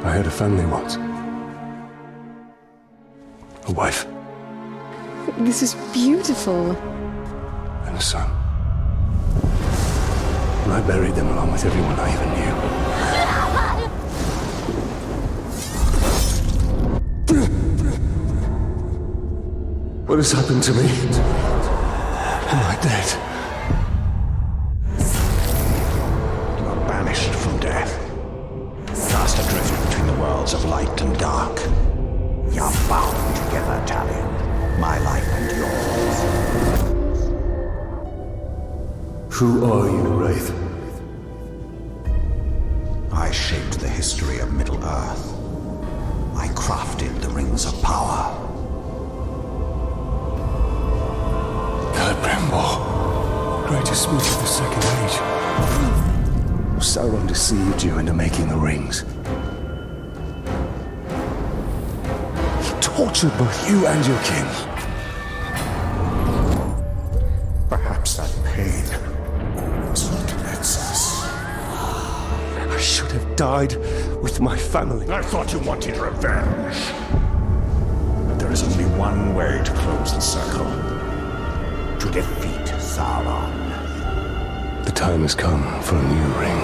I had a family once. A wife. This is beautiful. And a son. And I buried them along with everyone I even knew. What has happened to me? Am I dead? You are banished from death. Cast adrift between the worlds of light and dark. You are bound together, Talion. My life and yours. Who are you, Wraith? I shaped the history of Middle-earth. I crafted the Rings of Power. Celebrimbor, greatest smith of the Second Age. Sauron deceived you into making the rings. He tortured both you and your kin. Perhaps that pain was what connects us. I should have died with my family. I thought you wanted revenge. But there is only one way to close the circle. To defeat Sauron. The time has come for a new ring.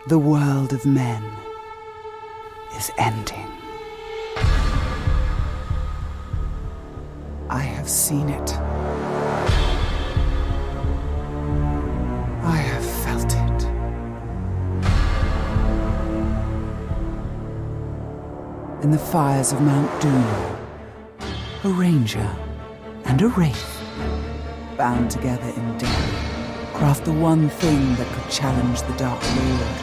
The world of men is ending. I have seen it. I have felt it. In the fires of Mount Doom, a ranger and a wraith, bound together in death, craft the one thing that could challenge the Dark Lord.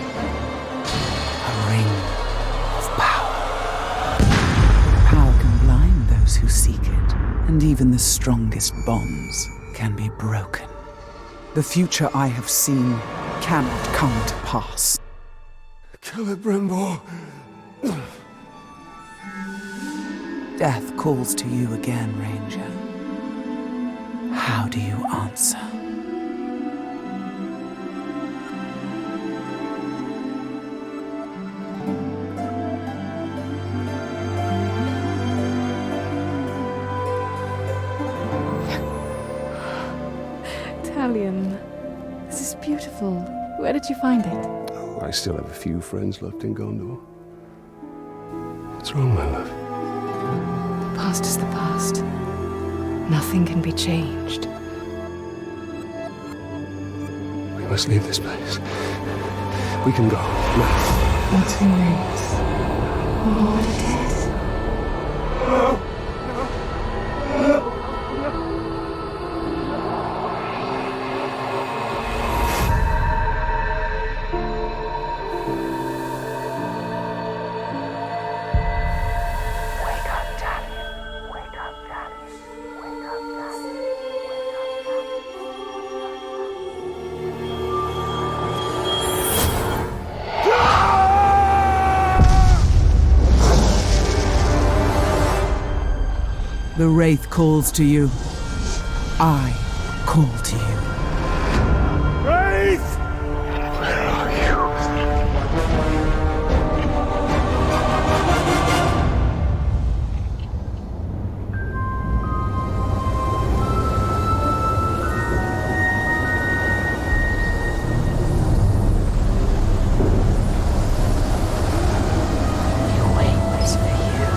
A ring of power. Power can blind those who seek it, and even the strongest bonds can be broken. The future I have seen cannot come to pass. Celebrimbor. Death calls to you again, Ranger. How do you answer? Talion, this is beautiful. Where did you find it? Oh, I still have a few friends left in Gondor. What's wrong, my love? The past is the past. Nothing can be changed. We must leave this place. We can go now. What remains? What it is? The Wraith calls to you. I call to you. Wraith! Where are you? You wait this for you.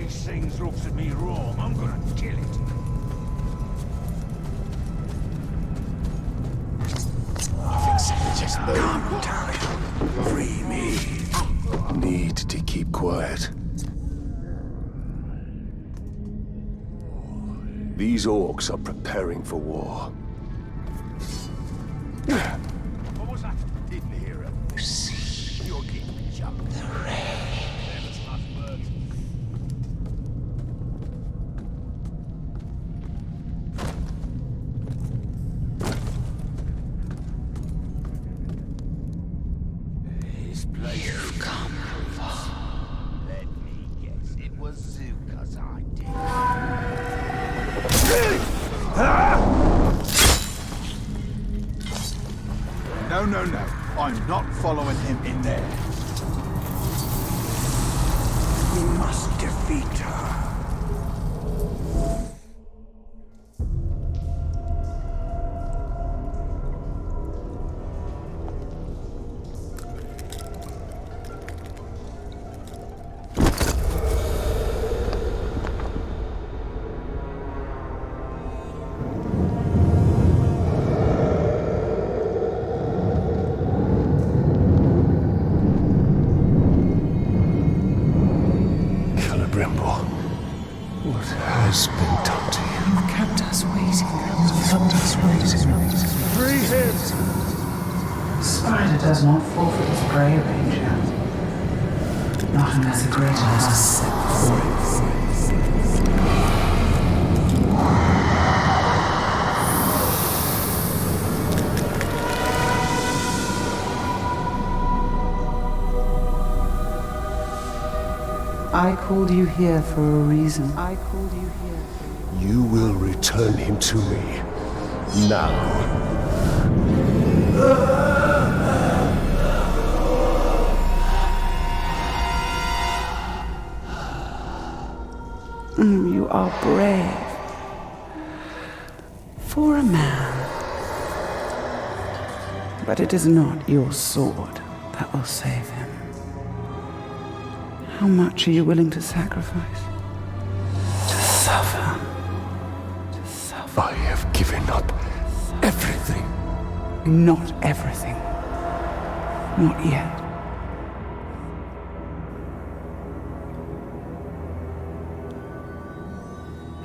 these things looks at me wrong, I'm gonna kill it. Just come, Talion. Free me. Need to keep quiet. These orcs are preparing for war. What was that? Didn't hear it. You're getting jumped. The This place. You've come far. Let me guess. It was Zuka's idea. No, no, no. I'm not following him in there. We must defeat her. What has been done to you? You've kept us waiting. Free him! Spider does not forfeit his prey, Ranger. Not unless a greater has set before it. I called you here for a reason. You will return him to me. Now. You are brave. For a man. But it is not your sword that will save him. How much are you willing to sacrifice? To suffer. I have given up everything. Not everything. Not yet.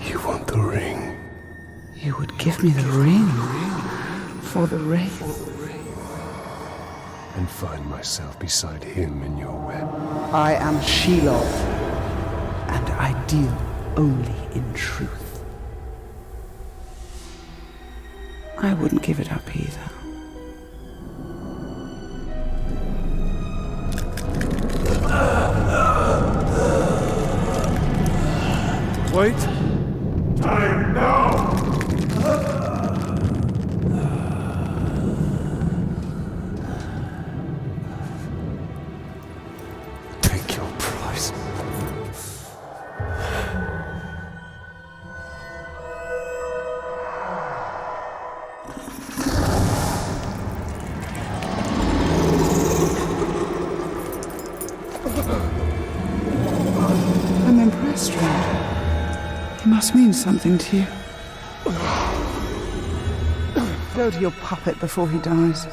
You want the ring? You would give me the ring for the Wraith. And find myself beside him in your web. I am Shelob, and I deal only in truth. I wouldn't give it up either. Wait! Time now! Take your price. I'm impressed, Ranger. He must mean something to you. Go to your puppet before he dies.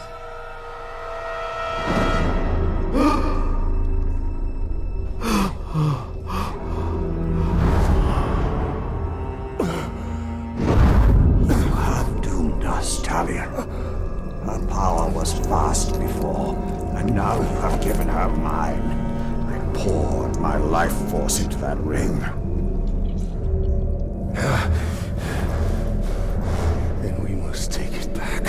You have doomed us, Talion. Her power was vast before, and now you have given her mine. I poured my life force into that ring. Then we must take it back.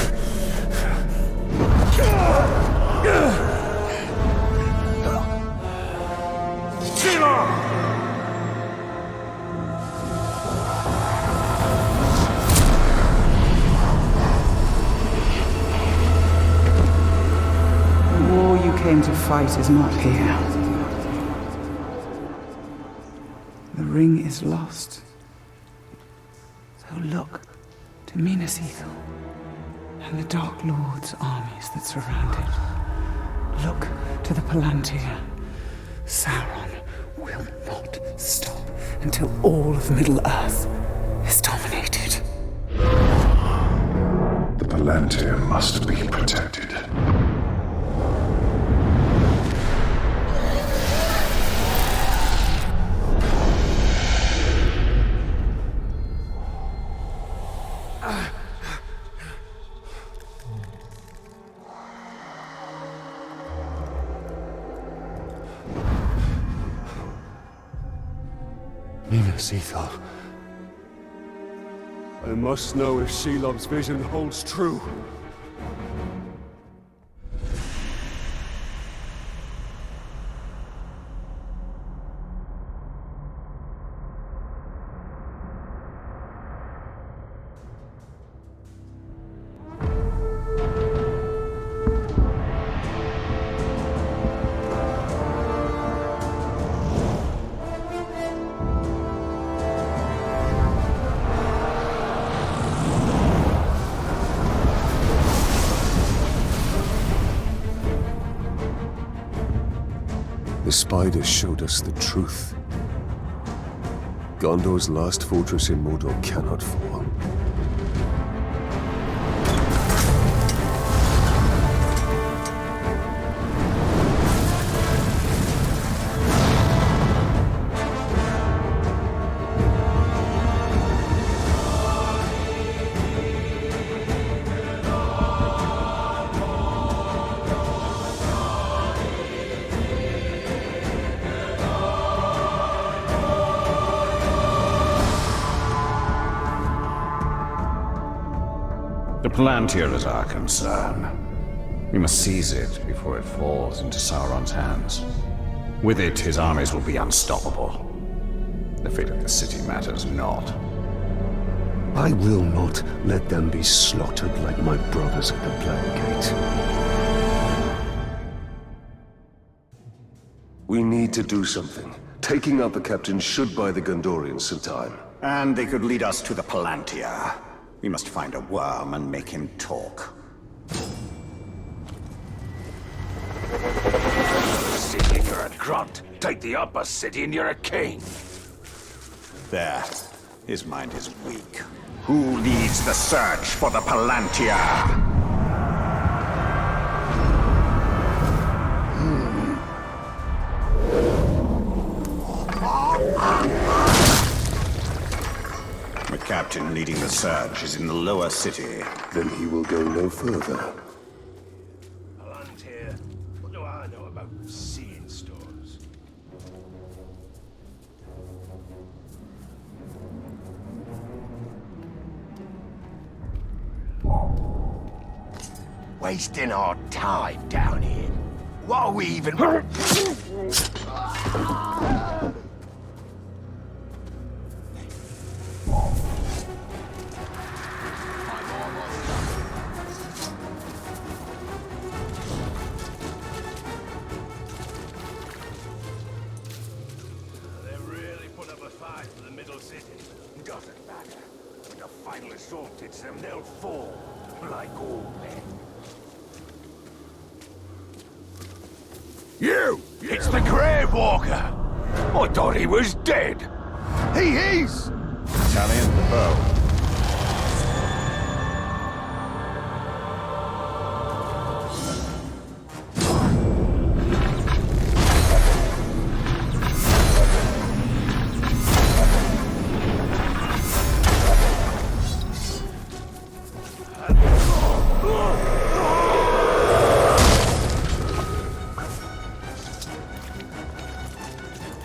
The war you came to fight is not here. The ring is lost. So look to Minas Ithil and the Dark Lord's armies that surround it. Look to the Palantir, Sauron, will not stop until all of Middle-earth is dominated. The Palantir must be protected. Minas Ethel. I must know if Shelob's vision holds true. The spider showed us the truth. Gondor's last fortress in Mordor cannot fall. The Palantir is our concern. We must seize it before it falls into Sauron's hands. With it, his armies will be unstoppable. The fate of the city matters not. I will not let them be slaughtered like my brothers at the Black Gate. We need to do something. Taking out the captain should buy the Gondorians some time. And they could lead us to the Palantir. We must find a worm and make him talk. City, you're a grunt. Take the upper city and you're a king. There. His mind is weak. Who leads the search for the Palantir? The captain leading the search is in the lower city. Then he will go no further. Palantir? What do I know about seeing stores? Wasting our time down here. What are we even... Doesn't matter. When the final assault hits them, they'll fall, like all men. You! It's the Grave Walker! I thought he was dead! He is! Italian the bow.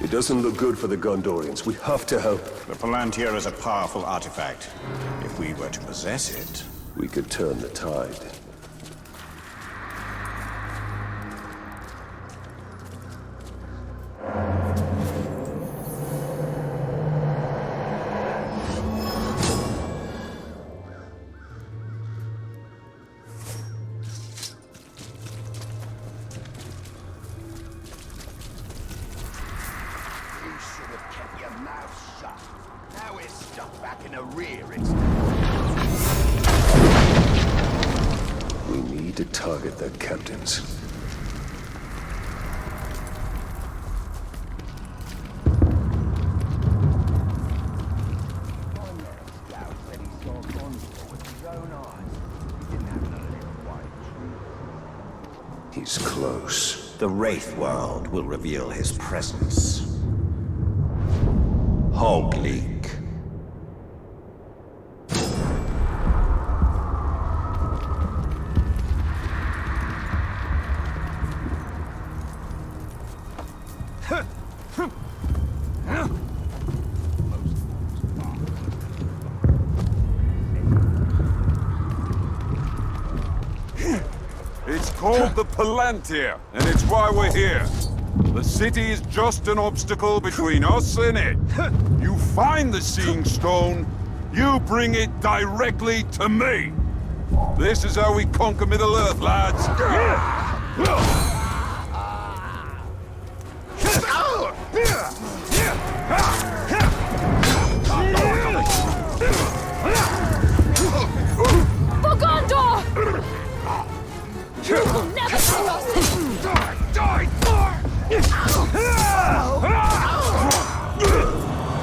It doesn't look good for the Gondorians. We have to help. The Palantir is a powerful artifact. If we were to possess it... We could turn the tide. We need to target their captains. He's close. The Wraith world will reveal his presence. Hogleek. It's called the Palantir, and it's why we're here. The city is just an obstacle between us and it. You find the Seeing Stone, you bring it directly to me. This is how we conquer Middle-earth, lads. For Gondor! You will never see us!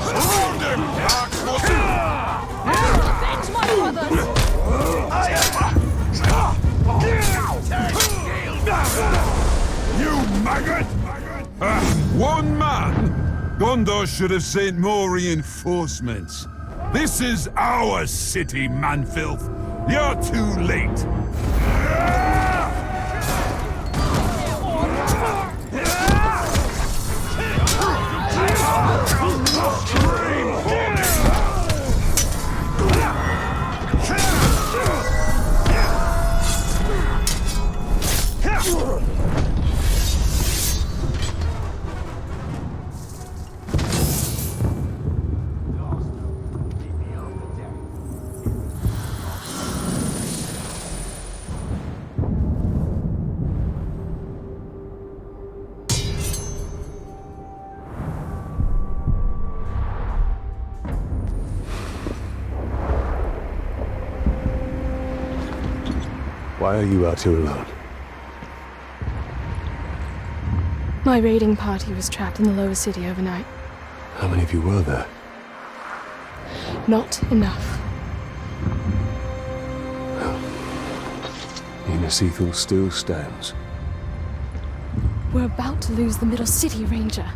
Surround him, Dark Lord! Avenge my brothers! You maggot! One man? Gondor should have sent more reinforcements. This is our city, man-filth. You're too late. Why are you out here alone? My raiding party was trapped in the lower city overnight. How many of you were there? Not enough. Minas Ithil still stands. We're about to lose the Middle City, Ranger.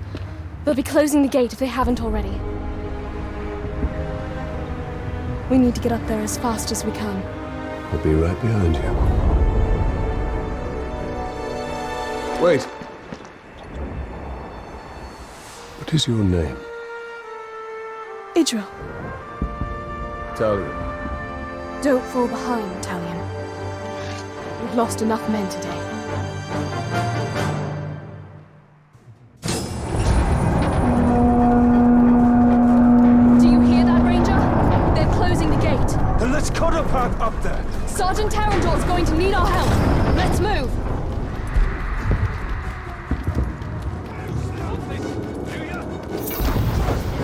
They'll be closing the gate if they haven't already. We need to get up there as fast as we can. I'll be right behind you. Wait! What is your name? Idril, Talion. don't fall behind, Talion. We've lost enough men today. Do you hear that, Ranger? They're closing the gate. Then let's cut a path up there! Sergeant Tarandor's going to need our help. Let's move.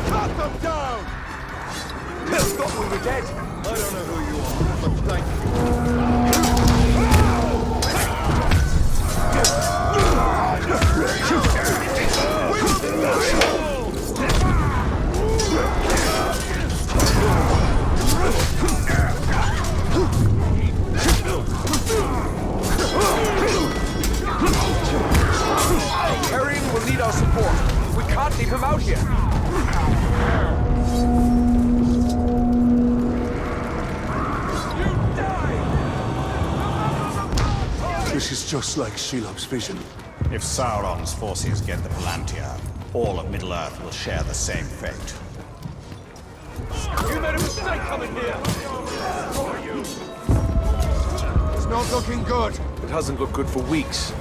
Cut them down! Thought we were dead. I don't know who you are, but thank you. Arian will need our support. We can't leave him out here. This is just like Shelob's vision. If Sauron's forces get the Palantir, all of Middle-earth will share the same fate. You made a mistake coming here! It's not looking good. It hasn't looked good for weeks.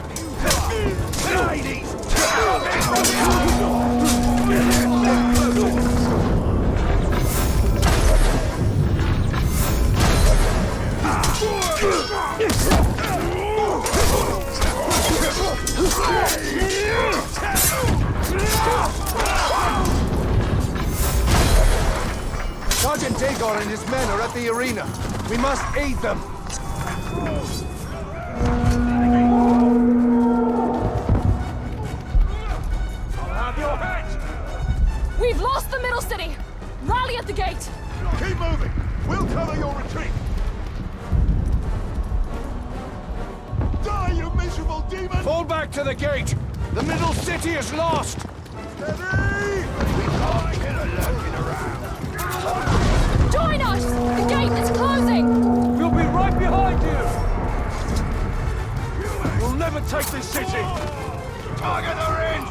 Sergeant Dagon and his men are at the arena. We must aid them. We've lost the Middle City. Rally at the gate. Keep moving. We'll cover your retreat. Die, you miserable demon! Fall back to the gate! The middle city is lost! Join us! The gate is closing! We'll be right behind you! We'll never take this city! Target the range!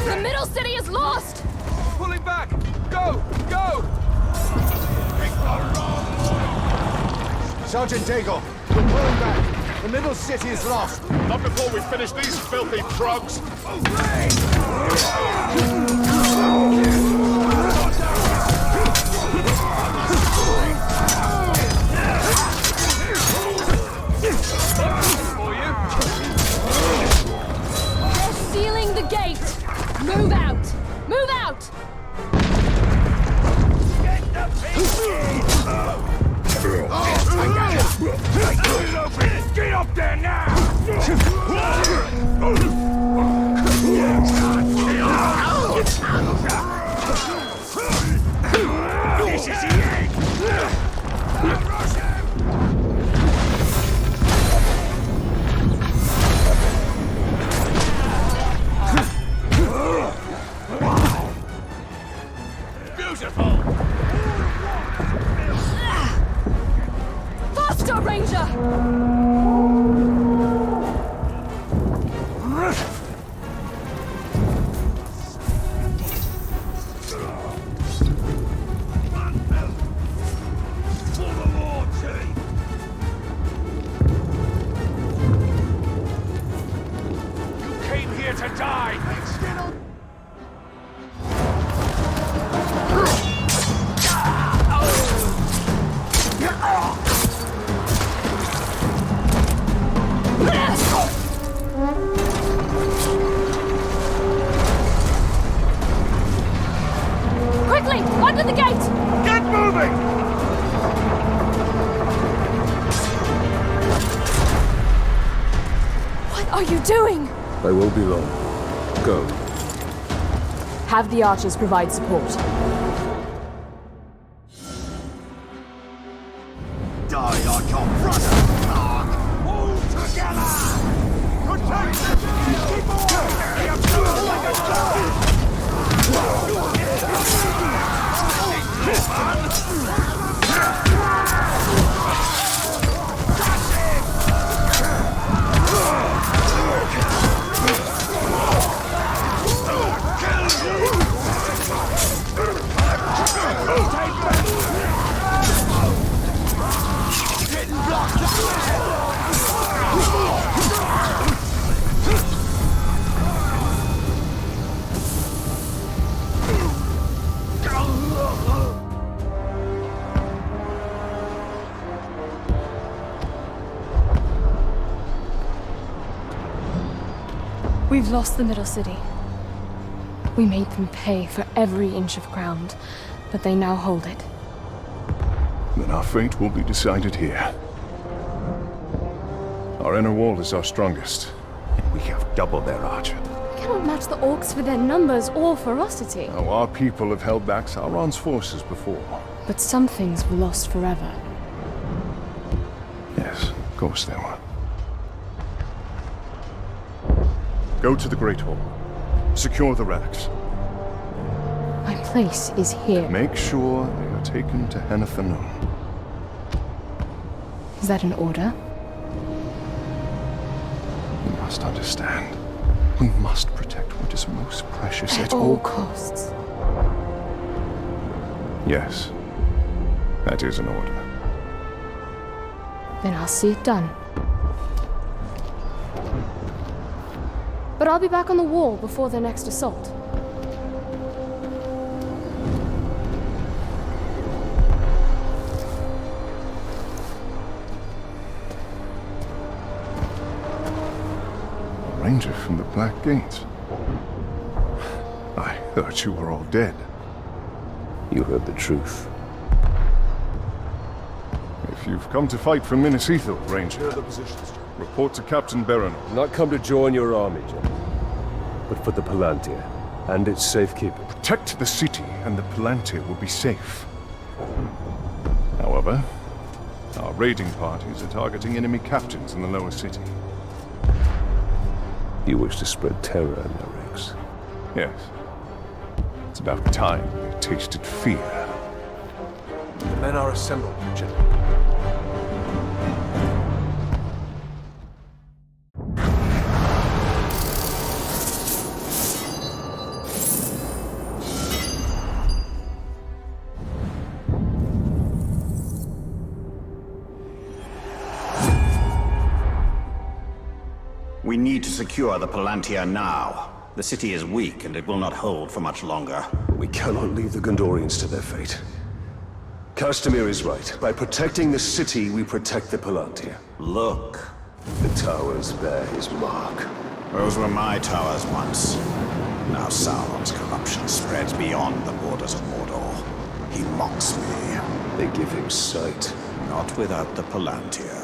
The middle city is lost! Pulling back! Go! Go! Sergeant Daigle, we're pulling back. The middle city is lost. Not before we finish these filthy drugs. They're sealing the gate! Move out! Move out! Get up there now! This is the end! Beautiful! Faster, Ranger! Quickly! Under the gate! Get moving! What are you doing? I won't be long. Go. Have the archers provide support. Die like your brother, Tark! All together! Protect the people! Like a dog! We've lost the middle city. We made them pay for every inch of ground, but they now hold it. Then our fate will be decided here. Our inner wall is our strongest. We have double their archer. We cannot match the orcs for their numbers or ferocity. Now, our people have held back Sauron's forces before. But some things were lost forever. Yes, of course they were. Go to the Great Hall. Secure the relics. My place is here. Make sure they are taken to Henathanum. Is that an order? You must understand. We must protect what is most precious At all costs. Yes. That is an order. Then I'll see it done. But I'll be back on the wall before their next assault. A ranger from the Black Gate. I thought you were all dead. You heard the truth. If you've come to fight for Minas Ithil, Ranger, Here are the positions. report to Captain Berenor. Not come to join your army, General, but for the Palantir and its safekeeping. Protect the city, and the Palantir will be safe. However, our raiding parties are targeting enemy captains in the lower city. You wish to spread terror in their ranks. Yes. It's about time they tasted fear. The men are assembled, gentlemen. We need to secure the Palantir now. The city is weak, and it will not hold for much longer. We cannot leave the Gondorians to their fate. Castamir is right. By protecting the city, we protect the Palantir. Look. The towers bear his mark. Those were my towers once. Now Sauron's corruption spreads beyond the borders of Mordor. He mocks me. They give him sight. Not without the Palantir.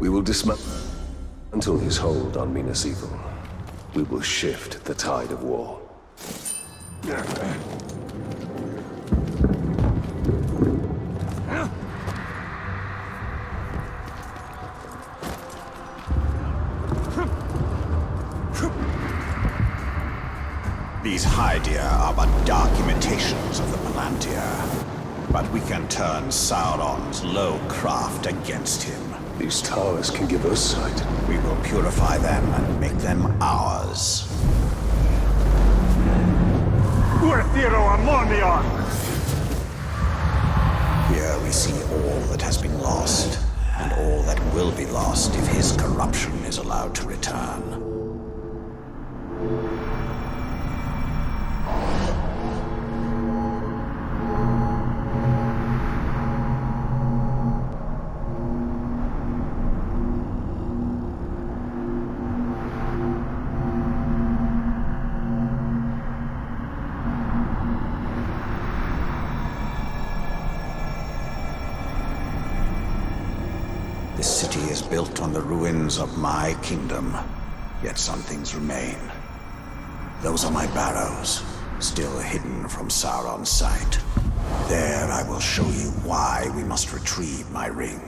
We will dismantle his hold on Minas Ithil. We will shift the tide of war. These Hydia are but dark imitations of the Palantir. But we can turn Sauron's low craft against him. These towers can give us sight. We will purify them and make them ours. Here we see all that has been lost, and all that will be lost if his corruption is allowed to return. This city is built on the ruins of my kingdom, yet some things remain. Those are my barrows, still hidden from Sauron's sight. There I will show you why we must retrieve my ring.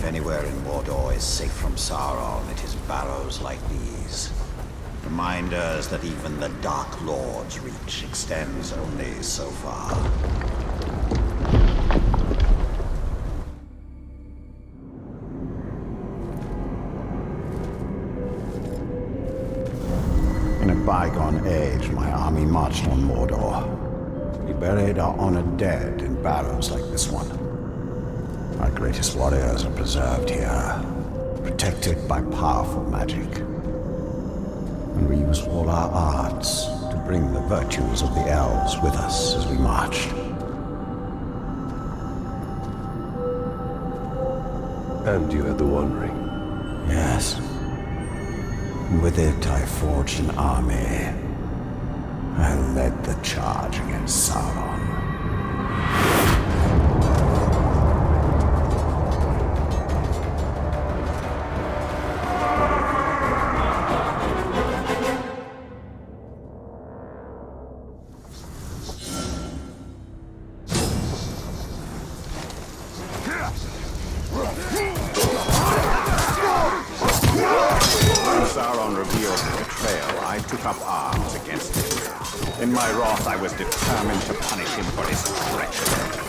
Anywhere in Mordor is safe from Sauron, it is barrows like these. Reminders that even the Dark Lord's reach extends only so far. In a bygone age, my army marched on Mordor. We buried our honored dead in barrows like this one. Our greatest warriors are preserved here, protected by powerful magic. And we used all our arts to bring the virtues of the elves with us as we marched. And you had the One Ring. Yes. And with it, I forged an army. I led the charge against Sauron. Sauron revealed the betrayal, I took up arms against him. In my wrath, I was determined to punish him for his treachery.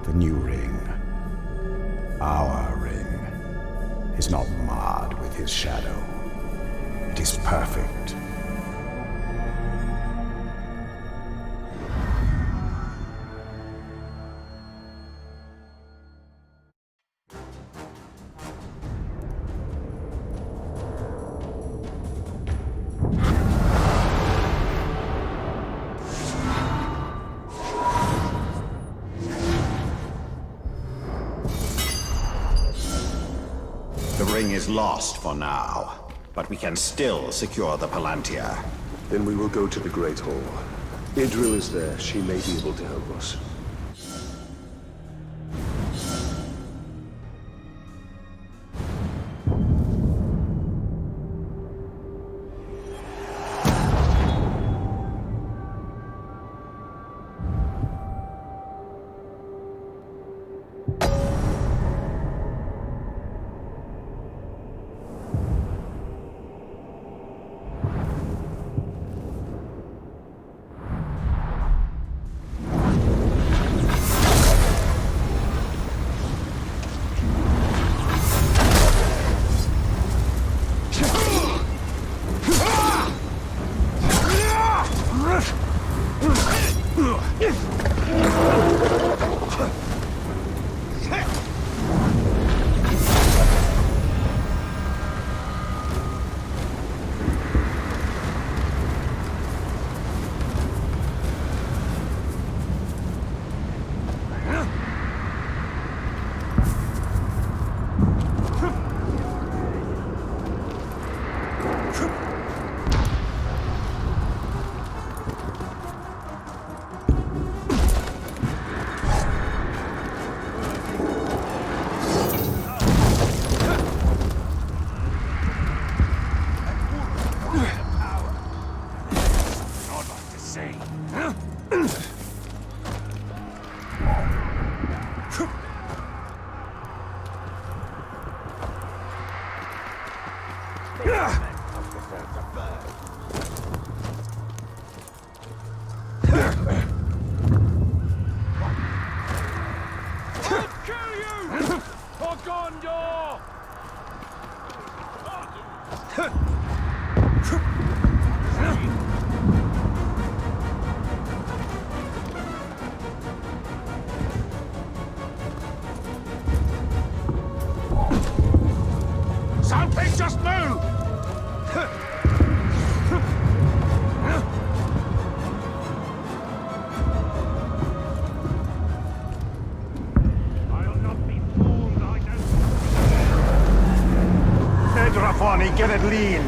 The new ring, our ring, is not marred with his shadow. It is perfect. The ring is lost for now, but we can still secure the Palantir. Then we will go to the Great Hall. Idril is there. She may be able to help us. Something just moved! I'll not be fooled, I know. Edrafani, get it lean!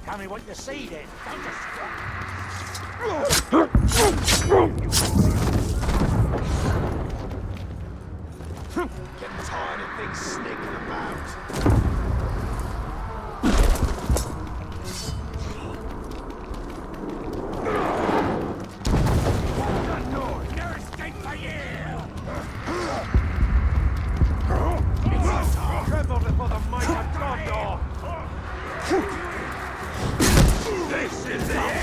Tell me what you see then. Don't just... Getting tired of things sneaking about. Tremble before the might of Mordor! This is the end!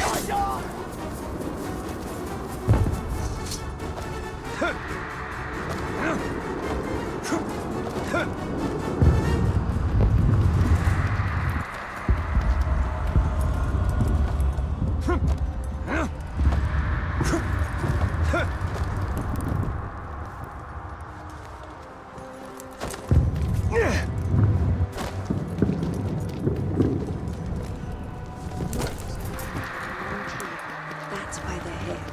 That's why they're here.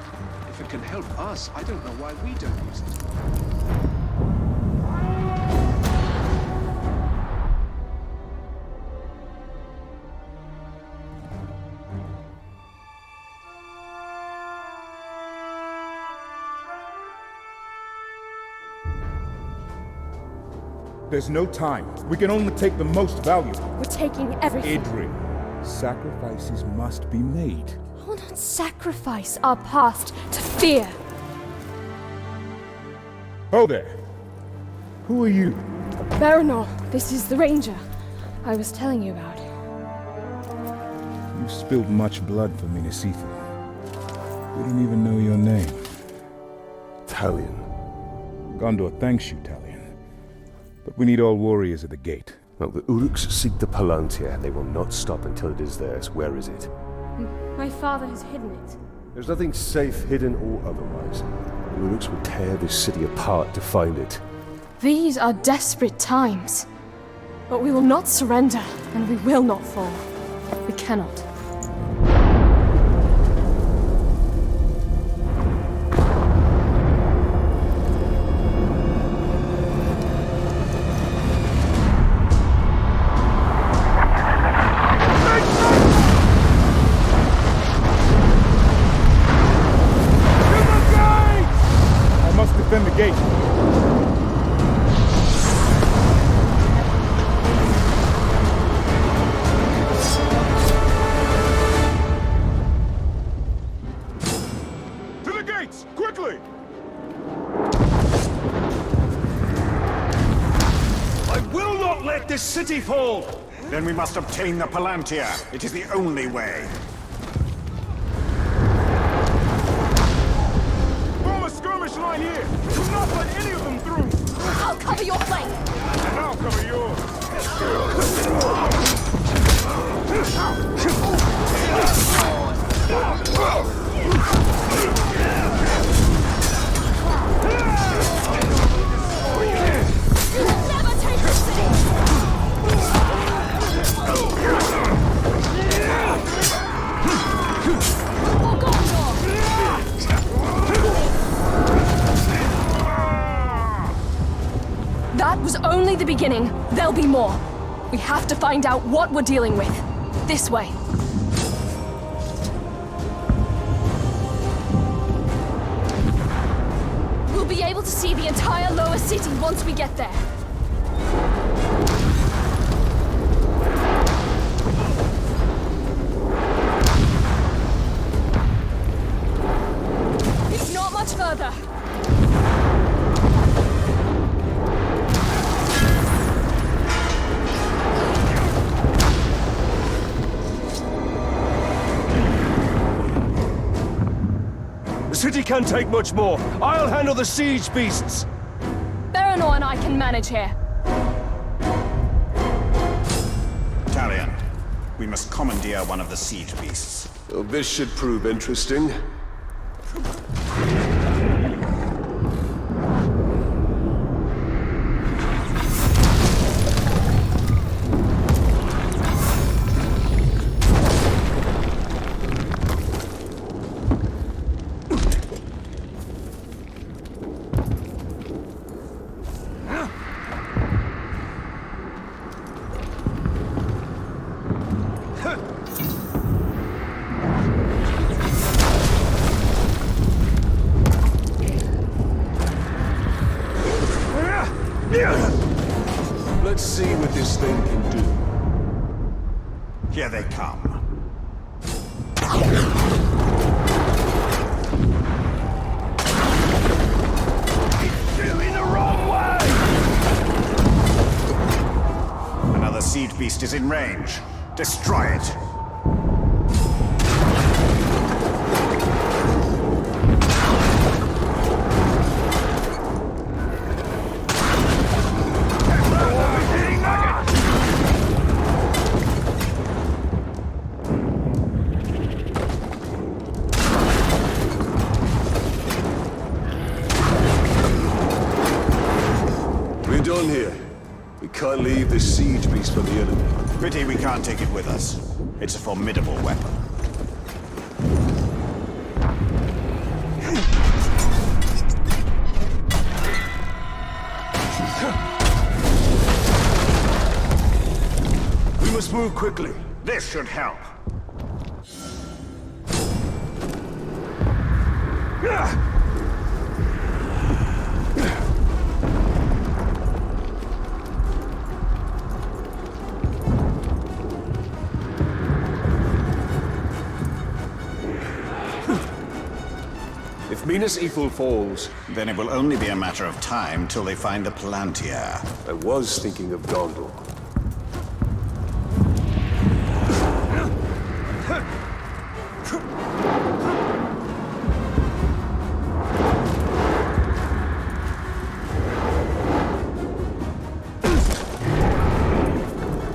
If it can help us, I don't know why we don't use it. There's no time. We can only take the most valuable. We're taking everything. Idri, sacrifices must be made. I will not sacrifice our past to fear. Oh there. Who are you? Baranor, this is the Ranger I was telling you about. You've spilled much blood for Minnesitha. We don't even know your name. Talion. Gondor thanks you, Talion. But we need all warriors at the gate. Well, the Uruks seek the Palantir. They will not stop until it is theirs. Where is it? My father has hidden it. There's nothing safe, hidden or otherwise. The Uruks will tear this city apart to find it. These are desperate times. But we will not surrender, and we will not fall. We cannot. this city fall! Then we must obtain the Palantir. It is the only way. Form a skirmish line here! Do not let any of them through! I'll cover your flank! And I'll cover yours! Never take the city! That was only the beginning. There'll be more. We have to find out what we're dealing with. This way. We'll be able to see the entire lower city once we get there. It's not much further. The city can't take much more. I'll handle the siege beasts. Baranor and I can manage here. Talion, we must commandeer one of the siege beasts. Well, this should prove interesting. Let's see what this thing can do. Here they come. Going the wrong way! Another siege beast is in range. Destroy it. We're done here. We can't leave this siege beast for the enemy. Pity we can't take it with us. It's a formidable weapon. We must move quickly. This should help. If Minas Ithil falls, Then it will only be a matter of time till they find the Palantir. I was thinking of Gondor.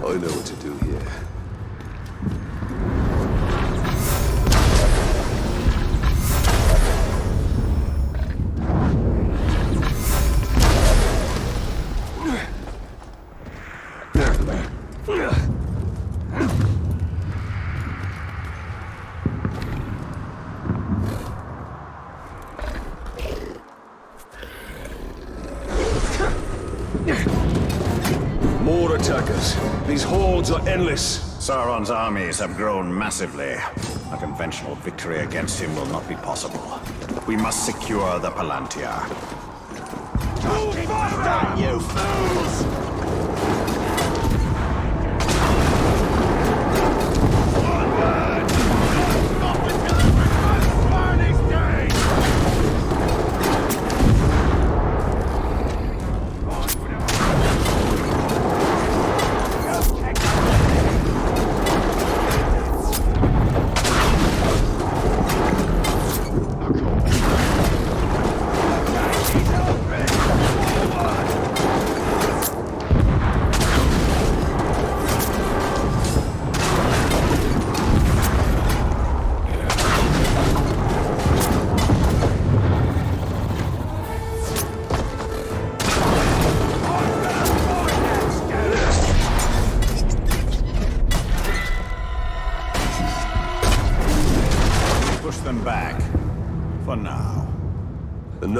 I know what to do here. More attackers. These hordes are endless. Sauron's armies have grown massively. A conventional victory against him will not be possible. We must secure the Palantir. Move faster, you fools!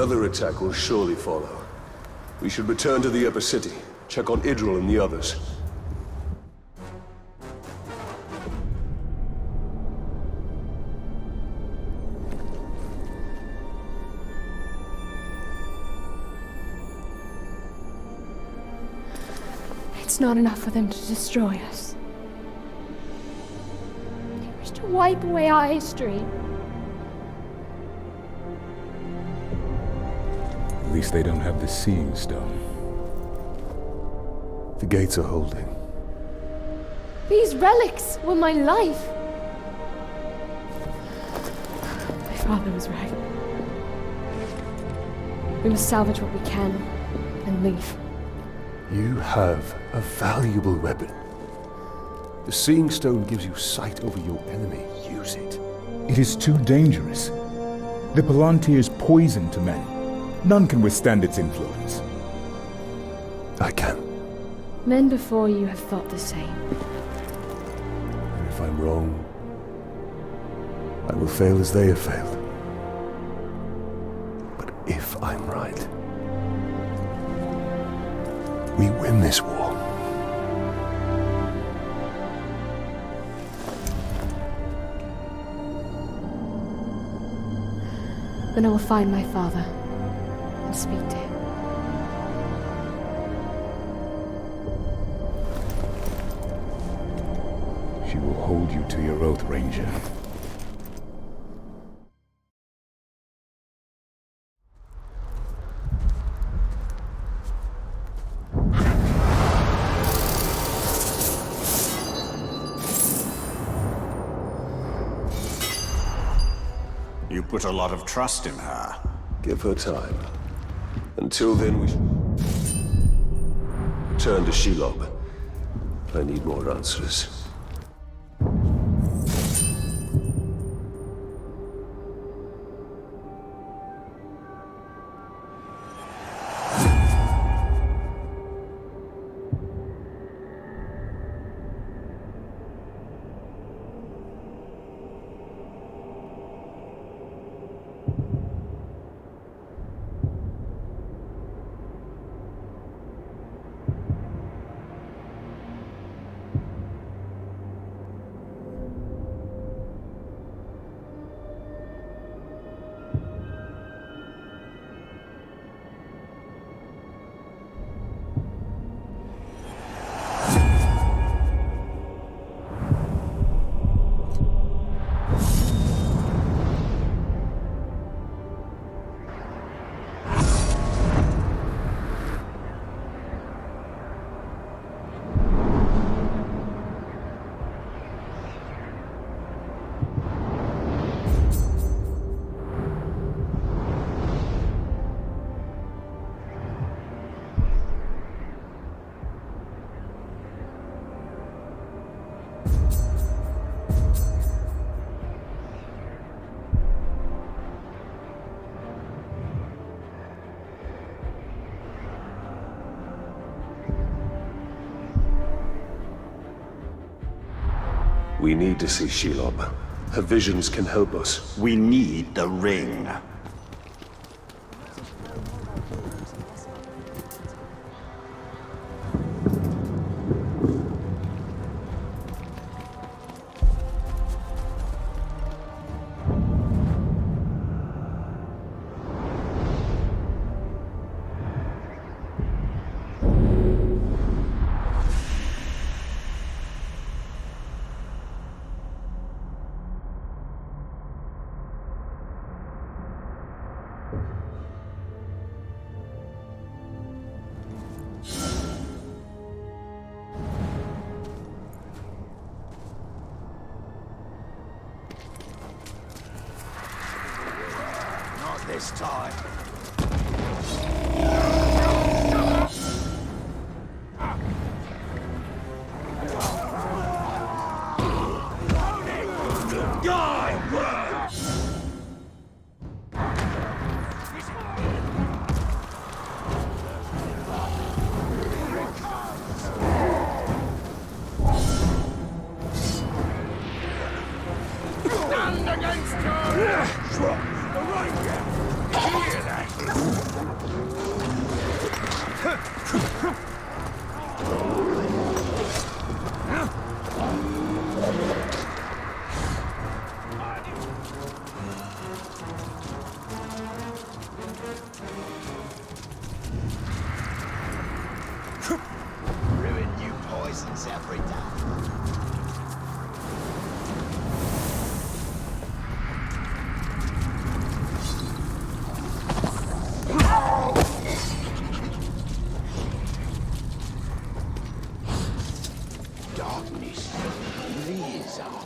Another attack will surely follow. We should return to the upper city, check on Idril and the others. It's not enough for them to destroy us. They wish to wipe away our history. At least they don't have the Seeing Stone. The gates are holding. These relics were my life. My father was right. We must salvage what we can and leave. You have a valuable weapon. The Seeing Stone gives you sight over your enemy. Use it. It is too dangerous. The Palantir is poison to men. None can withstand its influence. I can. Men before you have thought the same. And if I'm wrong, I will fail as they have failed. But if I'm right, we win this war. Then I will find my father and speak to him. She will hold you to your oath, Ranger. You put a lot of trust in her. Give her time. Until then, we should return to Shelob. I need more answers. We need to see Shelob. Her visions can help us. We need the ring. This time. Stand against her! The right! Hear Ruin new poisons every day. Darkness leaves our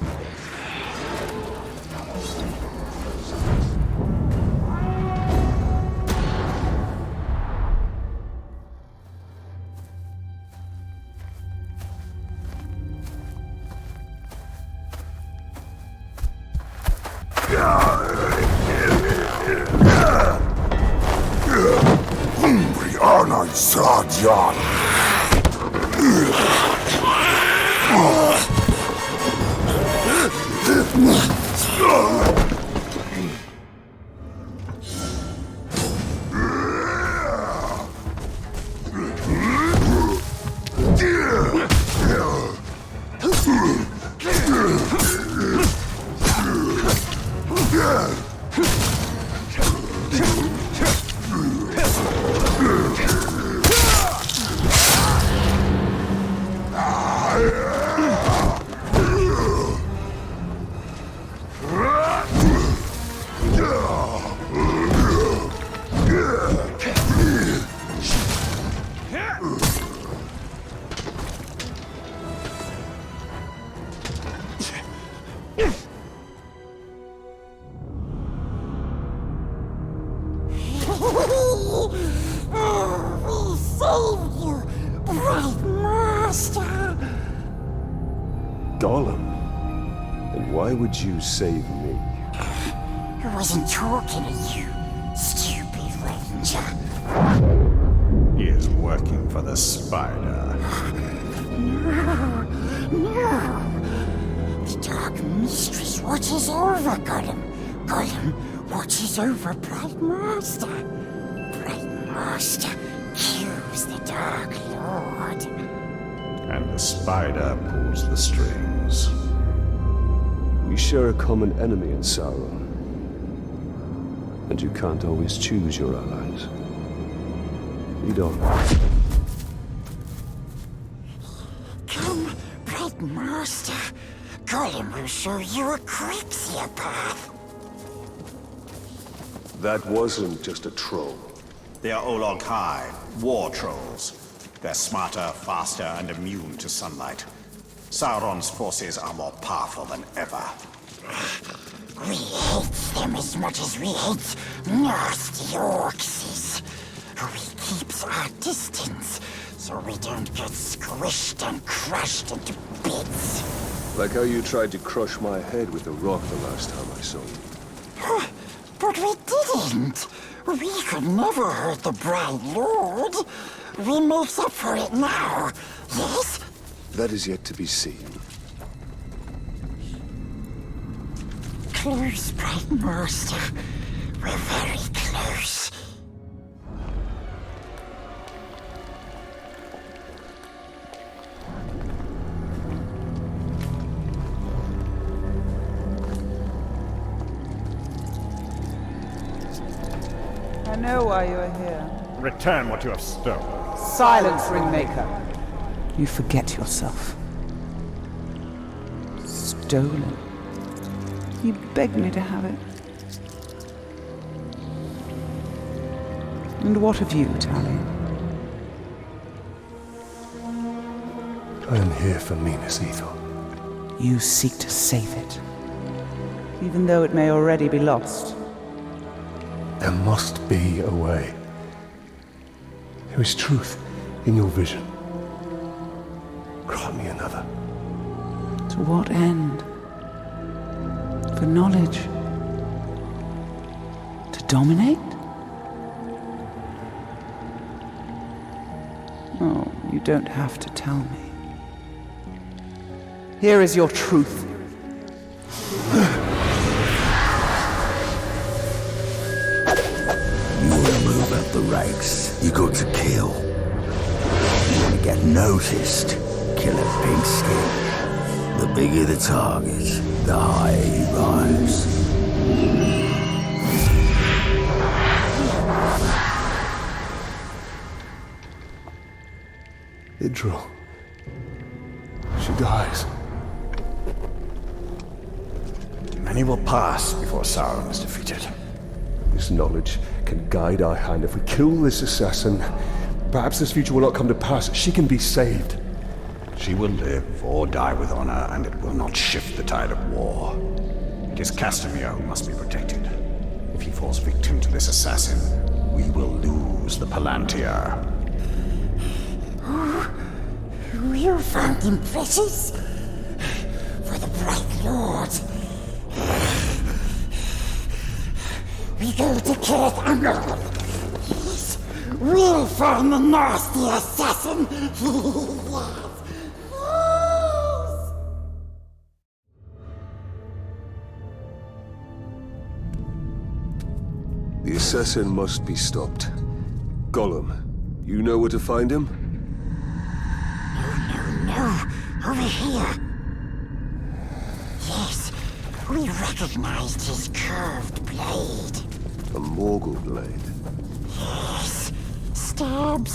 Why would you save me? I wasn't talking to you, stupid ranger. He is working for the spider. No. The Dark Mistress watches over Gollum. Gollum watches over Bright Master. Bright Master kills the Dark Lord. And the spider pulls the strings. We share a common enemy in Sauron. And you can't always choose your allies. Lead on. Come, Bright Master. Gollum will show you a quicker path. That wasn't just a troll. They are Olog High, war trolls. They're smarter, faster, and immune to sunlight. Sauron's forces are more powerful than ever. We hate them as much as we hate nasty orcs. We keep our distance so we don't get squished and crushed into bits. Like how you tried to crush my head with a rock the last time I saw you. But we didn't. We could never hurt the Bright Lord. We make up for it now, yes? That is yet to be seen. Close, Bright Master. We're very close. I know why you are here. Return what you have stolen. Silence, Ringmaker. You forget yourself. Stolen. You begged me to have it. And what of you, Tally? I am here for Minas Ithil. You seek to save it, even though it may already be lost. There must be a way. There is truth in your vision. Grant me another. To what end? For knowledge? To dominate? Oh, you don't have to tell me. Here is your truth. You want to move up the ranks, you got to kill. You want to get noticed, kill a pigskin. The bigger the target, the higher you rise. Idril. She dies. Many will pass before Sauron is defeated. This knowledge can guide our hand. If we kill this assassin, perhaps this future will not come to pass. She can be saved. She will live or die with honor, and it will not shift the tide of war. It is Castamere who must be protected. If he falls victim to this assassin, we will lose the Palantir. You found him precious? For the Bright Lord. We go to Kirith Angel. Yes, we'll find the nasty assassin. Yes. The assassin must be stopped. Gollum, you know where to find him? No. Over here. Yes, we recognized his curved blade. A Morgul blade? Yes. Stabbing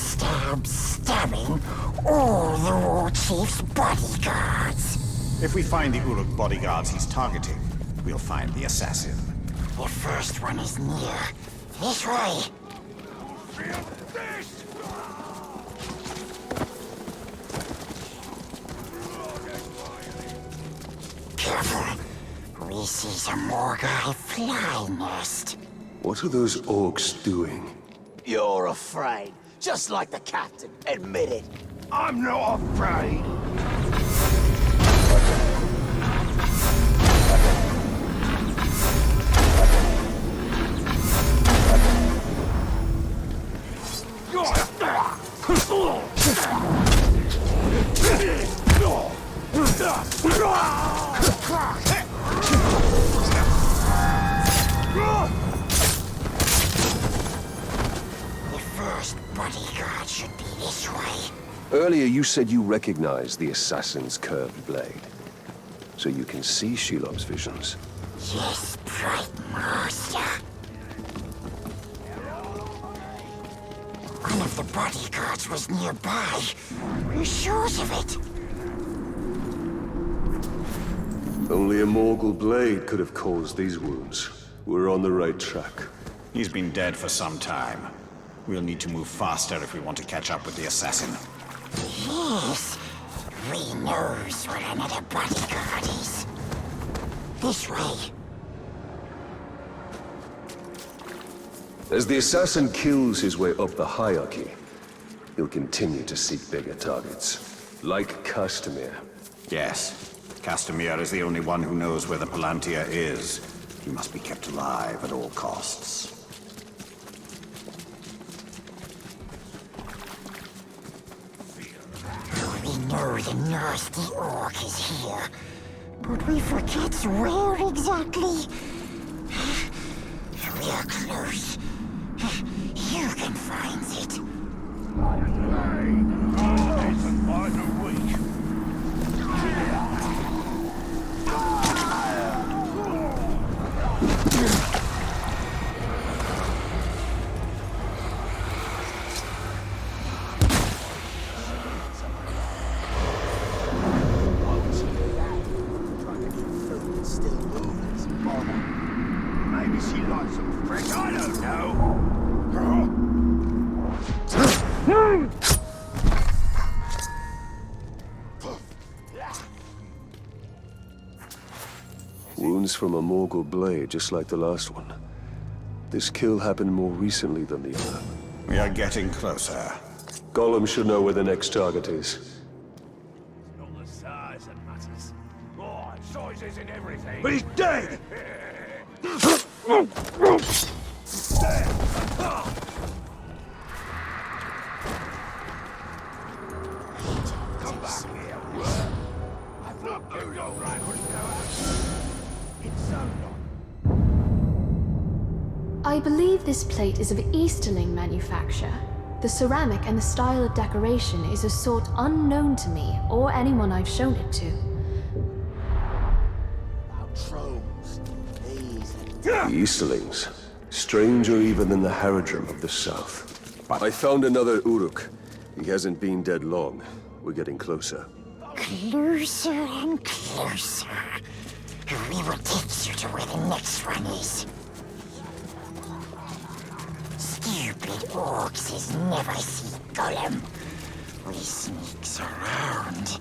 all the War Chief's bodyguards. If we find the Uruk bodyguards he's targeting, we'll find the assassin. The first one is near. This way. Feel this! Careful. We see some Morgul fly nest. What are those orcs doing? You're afraid, just like the captain. Admit it. I'm not afraid! The first bodyguard should be this way. Earlier you said you recognized the assassin's curved blade. So you can see Shelob's visions. Yes, Bright Master. One of the bodyguards was nearby. We're sure of it. Only a Morgul blade could have caused these wounds. We're on the right track. He's been dead for some time. We'll need to move faster if we want to catch up with the assassin. Yes. We knows where another bodyguard is. This way. As the assassin kills his way up the hierarchy, he'll continue to seek bigger targets. Like Castamere. Yes. Castamere is the only one who knows where the Palantir is. He must be kept alive at all costs. We know the nasty orc is here, but we forget where exactly. We are close. You can find it. It's a final week. Maybe she likes some fresh, I don't know. Wounds from a Morgul blade, just like the last one. This kill happened more recently than the other. We are getting closer. Gollum should know where the next target is. It's not the size that matters. Oh, size isn't everything. But he's dead! Come back here. I've not given no right. It's so long. I believe this plate is of Easterling manufacture. The ceramic and the style of decoration is a sort unknown to me or anyone I've shown it to. The Easterlings, stranger even than the Haradrim of the south. I found another Uruk. He hasn't been dead long. We're getting closer. Closer and closer. We will take you to where the next one is. Stupid orcs never see Gollum. We sneaks around,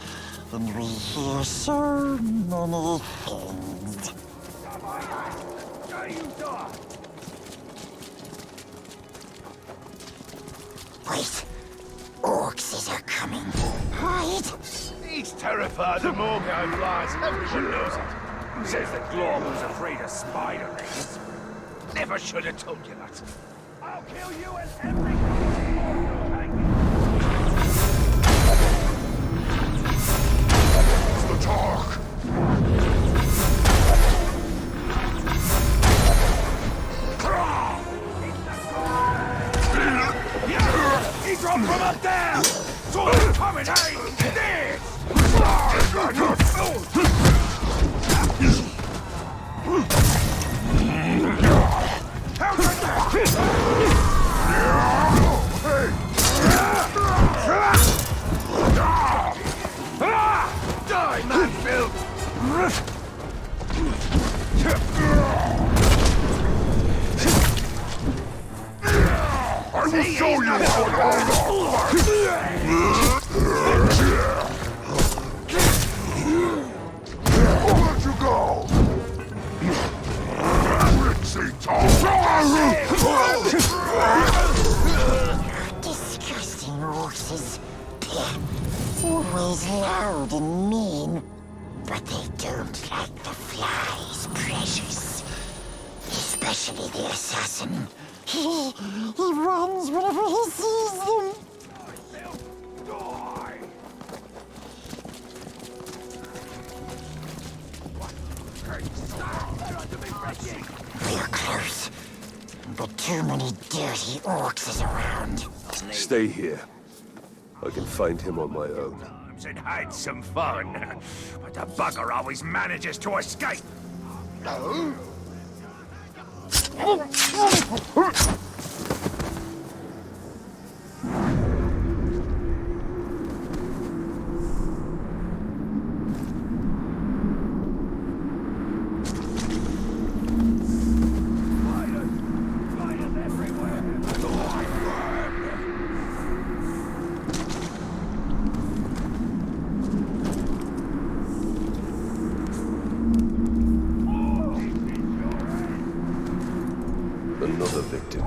and we hear so many things. Wait, orcs are coming. Hide! He's terrified of Morgoth flies. Everyone knows it. Says the Glorm was afraid of spider-legs. Never should have told you that. I'll kill you and everything. It's the talk. He dropped from up there! Sword coming! Take this! Die, man-filled! I will show you how to hold on! I'll let you go! Disgusting horses. Always loud and mean. But they don't like the flies, precious. Especially the assassin. He runs whenever he sees them. We're close, but too many dirty orcs is around. Stay here. I can find him on my own. And had some fun, but the bugger always manages to escape. No? Another victim.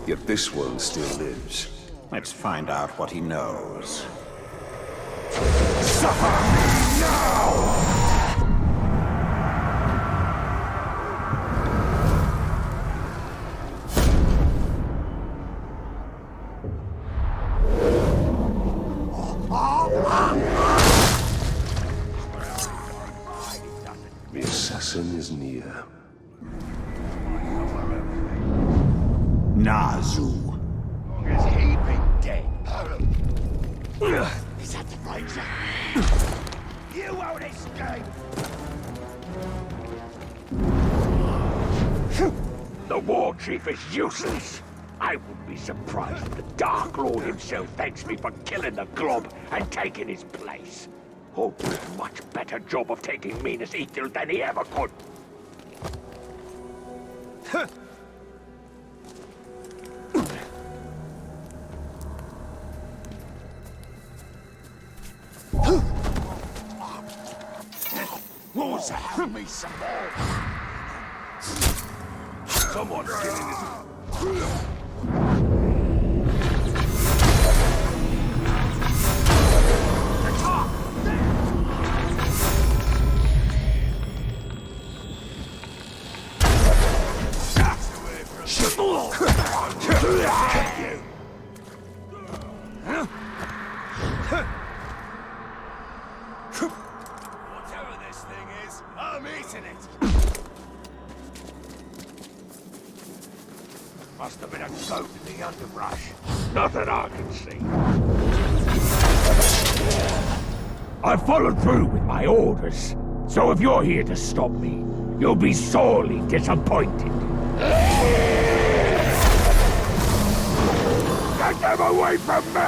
Yet this one still lives. Let's find out what he knows. Suffer me now! The assassin is near. Nazu. Has he been dead? Is that the Ranger? You won't escape! The war chief is useless. I wouldn't be surprised if the Dark Lord himself thanks me for killing the Glob and taking his place. He'll do a much better job of taking Minas Ithil than he ever could. Have me some more. Someone's getting this. Whatever this thing is, I'm eating it. Must have been a goat in the underbrush. Not that I can see. I followed through with my orders, so if you're here to stop me, you'll be sorely disappointed. Get them away from me!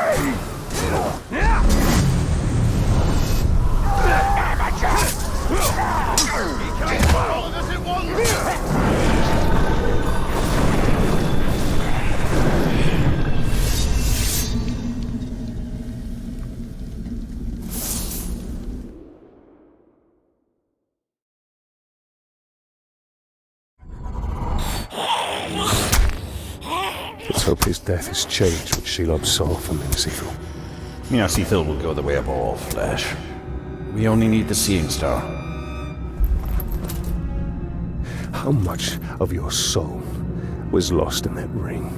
Let's hope his death has changed what Shelob saw from Minas Ithil. Minas Ithil will go the way of all flesh. We only need the Seeing Star. How much of your soul was lost in that ring?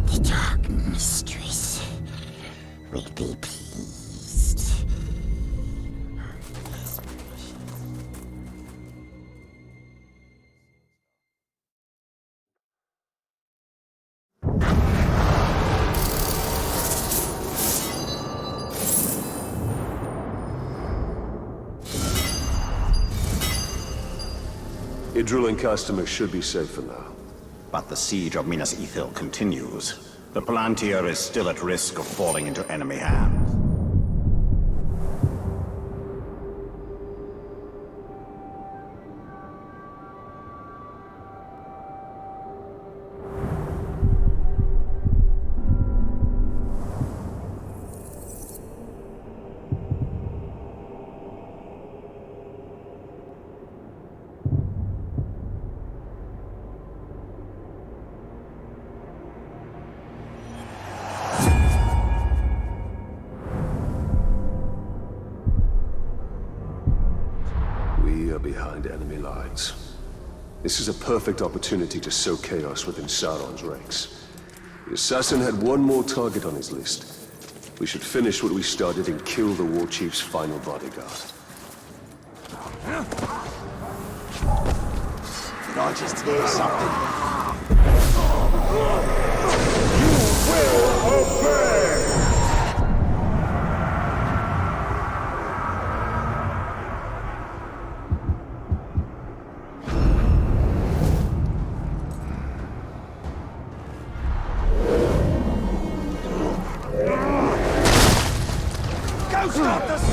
The Dark Mistress will be pleased. Idril and Castamir should be safe for now. But the siege of Minas Ithil continues. The Palantir is still at risk of falling into enemy hands. We are behind enemy lines. This is a perfect opportunity to sow chaos within Sauron's ranks. The assassin had one more target on his list. We should finish what we started and kill the war chief's final bodyguard. Did I just hear something? You will obey! Stop this!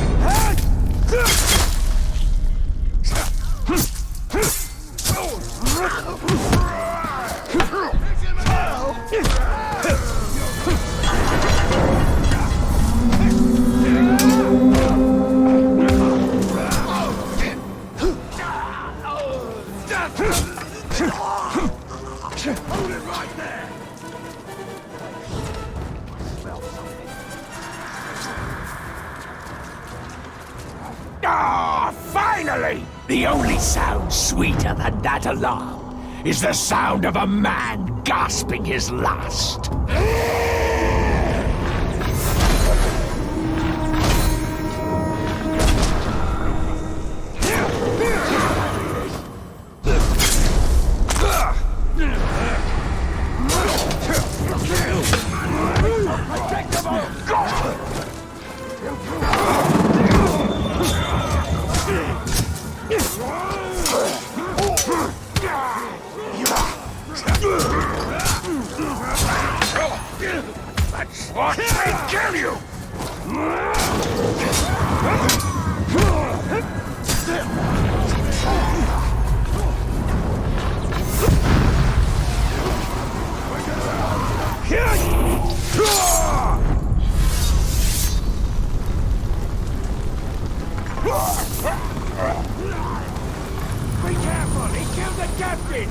Hold it right there! Ah, finally! The only sound sweeter than that alarm is the sound of a man gasping his last. That's what they kill you! Be careful! He killed the captain!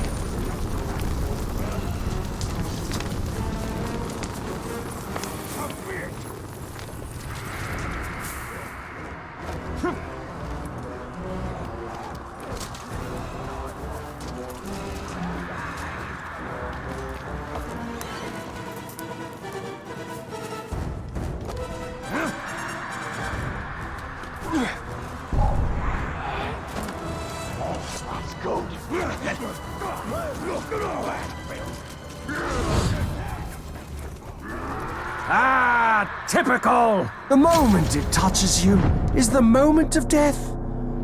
Ah, typical! The moment it touches you is the moment of death.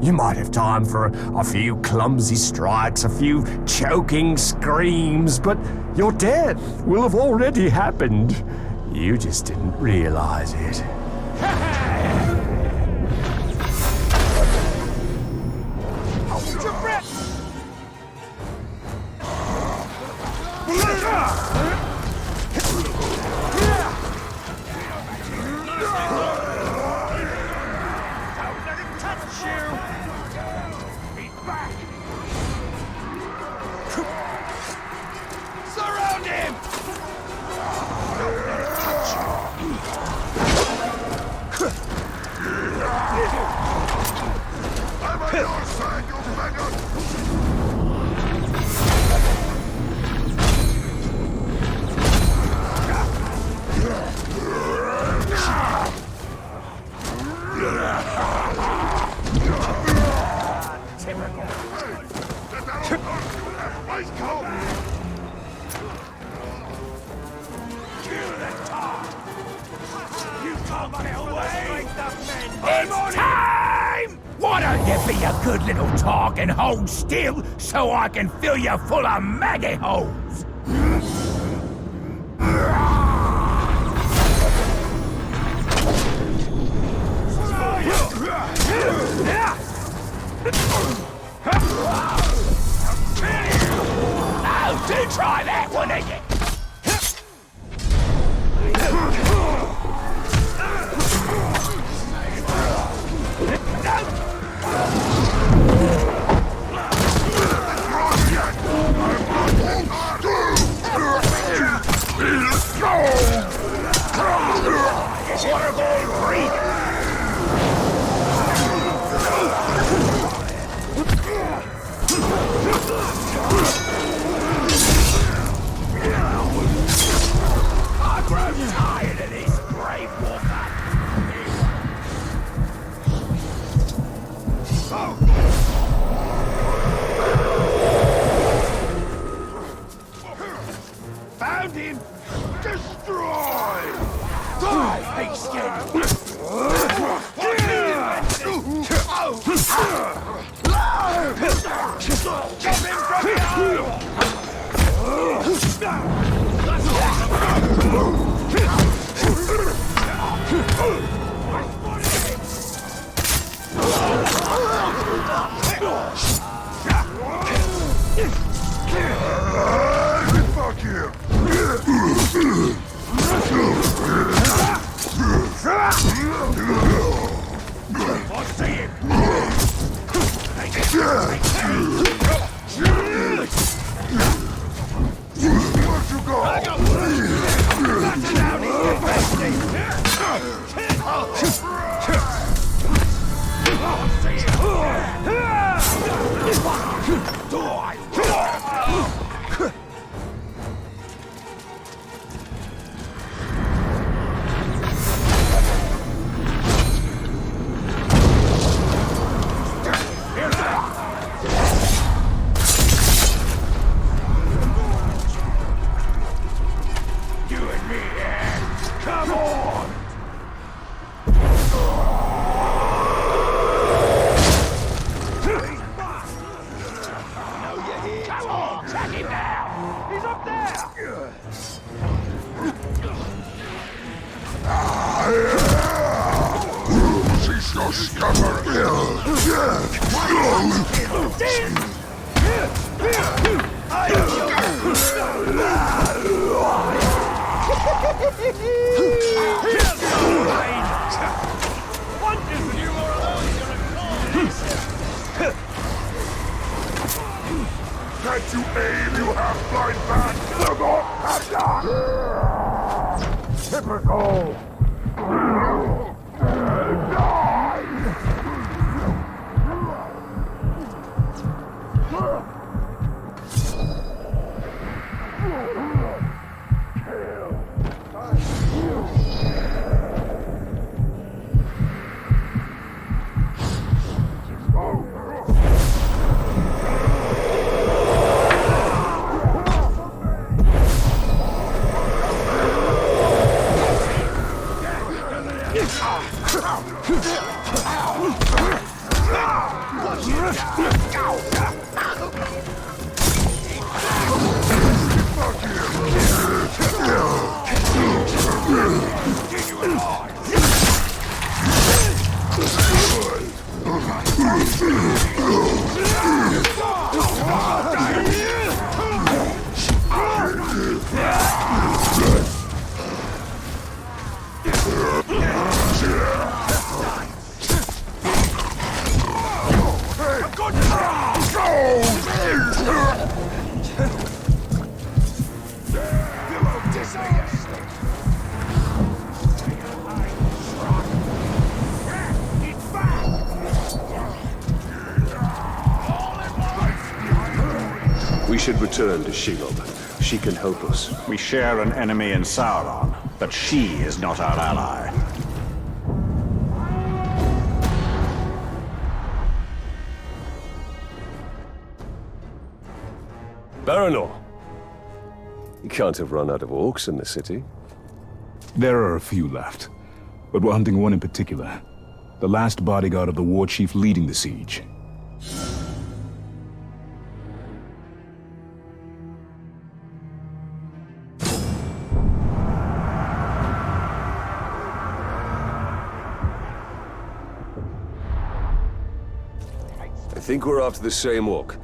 You might have time for a few clumsy strikes, a few choking screams, but your death will have already happened. You just didn't realize it. Hold your breath! Don't let him touch you! He's back! Surround him! Don't let him touch I'm on your side, you faggot! It's time! Why don't you be a good little talk and hold still so I can fill you full of maggot holes? Oh, do try that one again! I'm tired of this brave woman. Found him! Destroy! Die, beast! Jump him from behind! Fuck you! I see him! What you got? Can't you aim, you half-blind bat? Typical! We should return to Shelob. She can help us. We share an enemy in Sauron, but she is not our ally. Baranor! You can't have run out of orcs in the city. There are a few left, but we're hunting one in particular. The last bodyguard of the war chief leading the siege. I think we're after the same orc,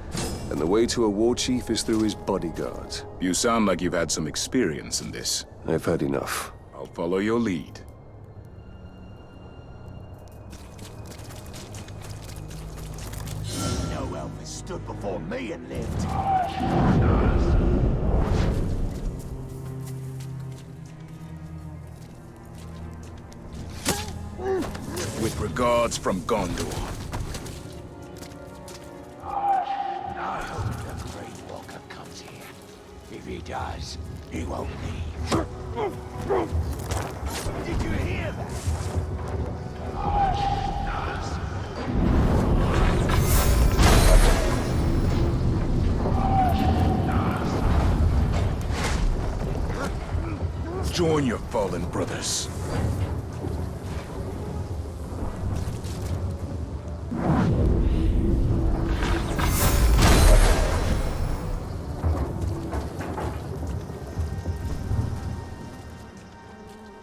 and the way to a war chief is through his bodyguards. You sound like you've had some experience in this. I've had enough. I'll follow your lead. No elf has stood before me and lived. With regards from Gondor. I hope the Great Walker comes here. If he does, he won't leave. Did you hear that? Join your fallen brothers.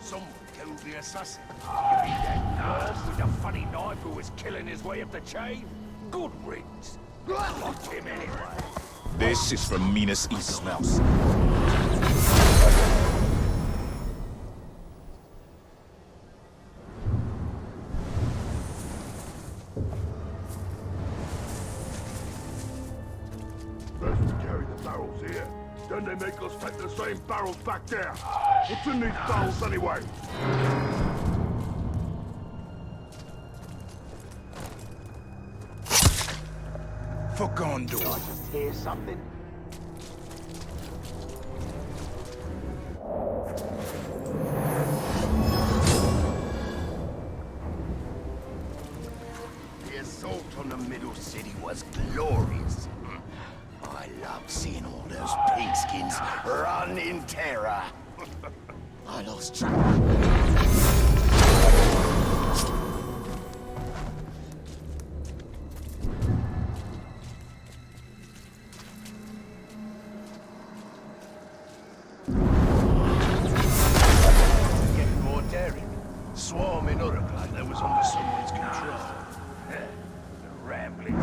Someone killed the assassin. You mean that nurse with the funny knife who was killing his way up the chain? Good riddance. Locked him anyway. This is from Minas East. First we carry the barrels here, then they make us take the same barrels back there. What's in these barrels anyway? For Gondor. Did I just hear something? The assault on the middle city was glorious. I love seeing all those pigskins run in terror. I lost track. Getting more daring. Swarming Uruk like they was under someone's control. The rambling.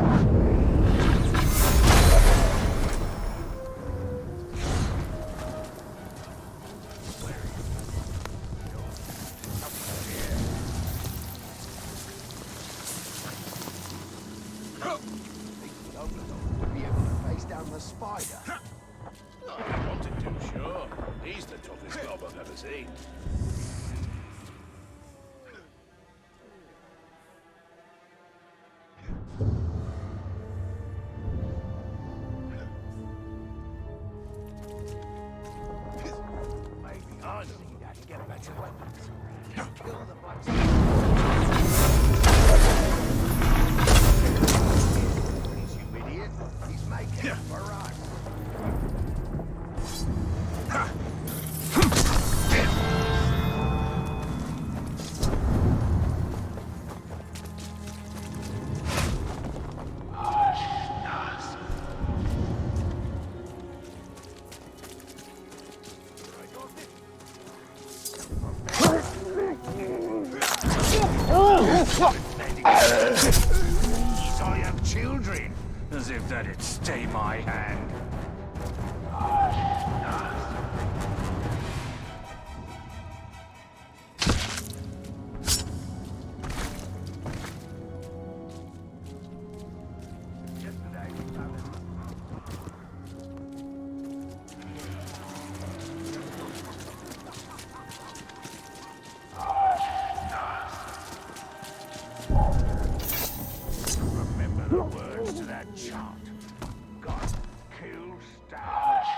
Spider. I wanted to, sure. He's the toughest gob I've ever seen. Maybe I need that to get better weapons. Kill the blacks. You idiot. He's making it for us. Please, I have children. As if that'd stay my hand. Remember the words to that chant. God, kill, stab,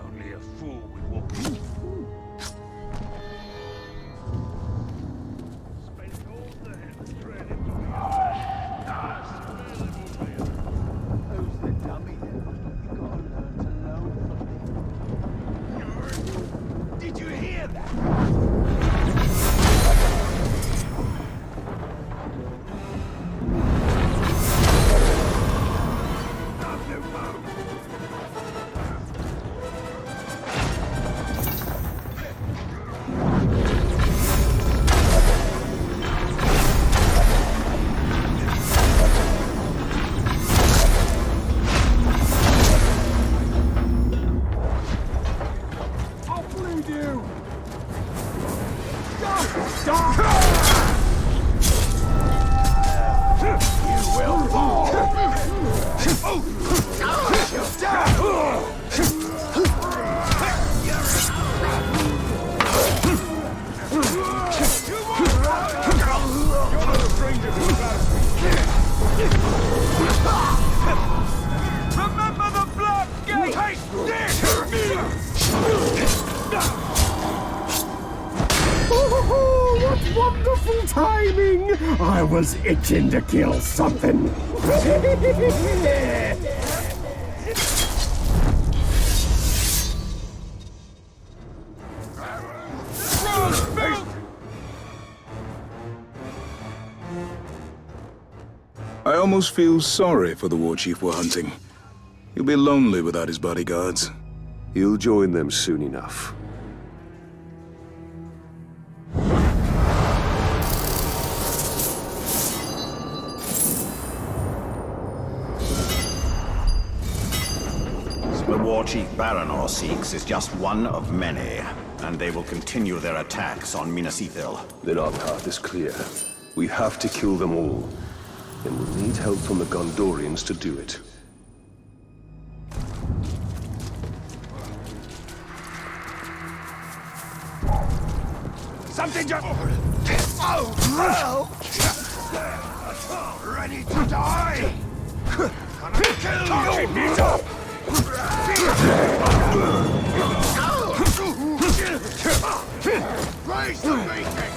only a fool would walk in. Spend all day training to be Who's the dummy then? You gotta learn to load for me. Did you hear that? Remember the blood gate! Taste this! Oh, what wonderful timing! I was itching to kill something. I almost feel sorry for the war chief we're hunting. He'll be lonely without his bodyguards. He'll join them soon enough. The war chief Baranor seeks is just one of many, and they will continue their attacks on Minas Ithil. Then our path is clear. We have to kill them all, and we'll need help from the Gondorians to do it. Something just... Oh! Ready to die? Keep it up! Raise the beacon!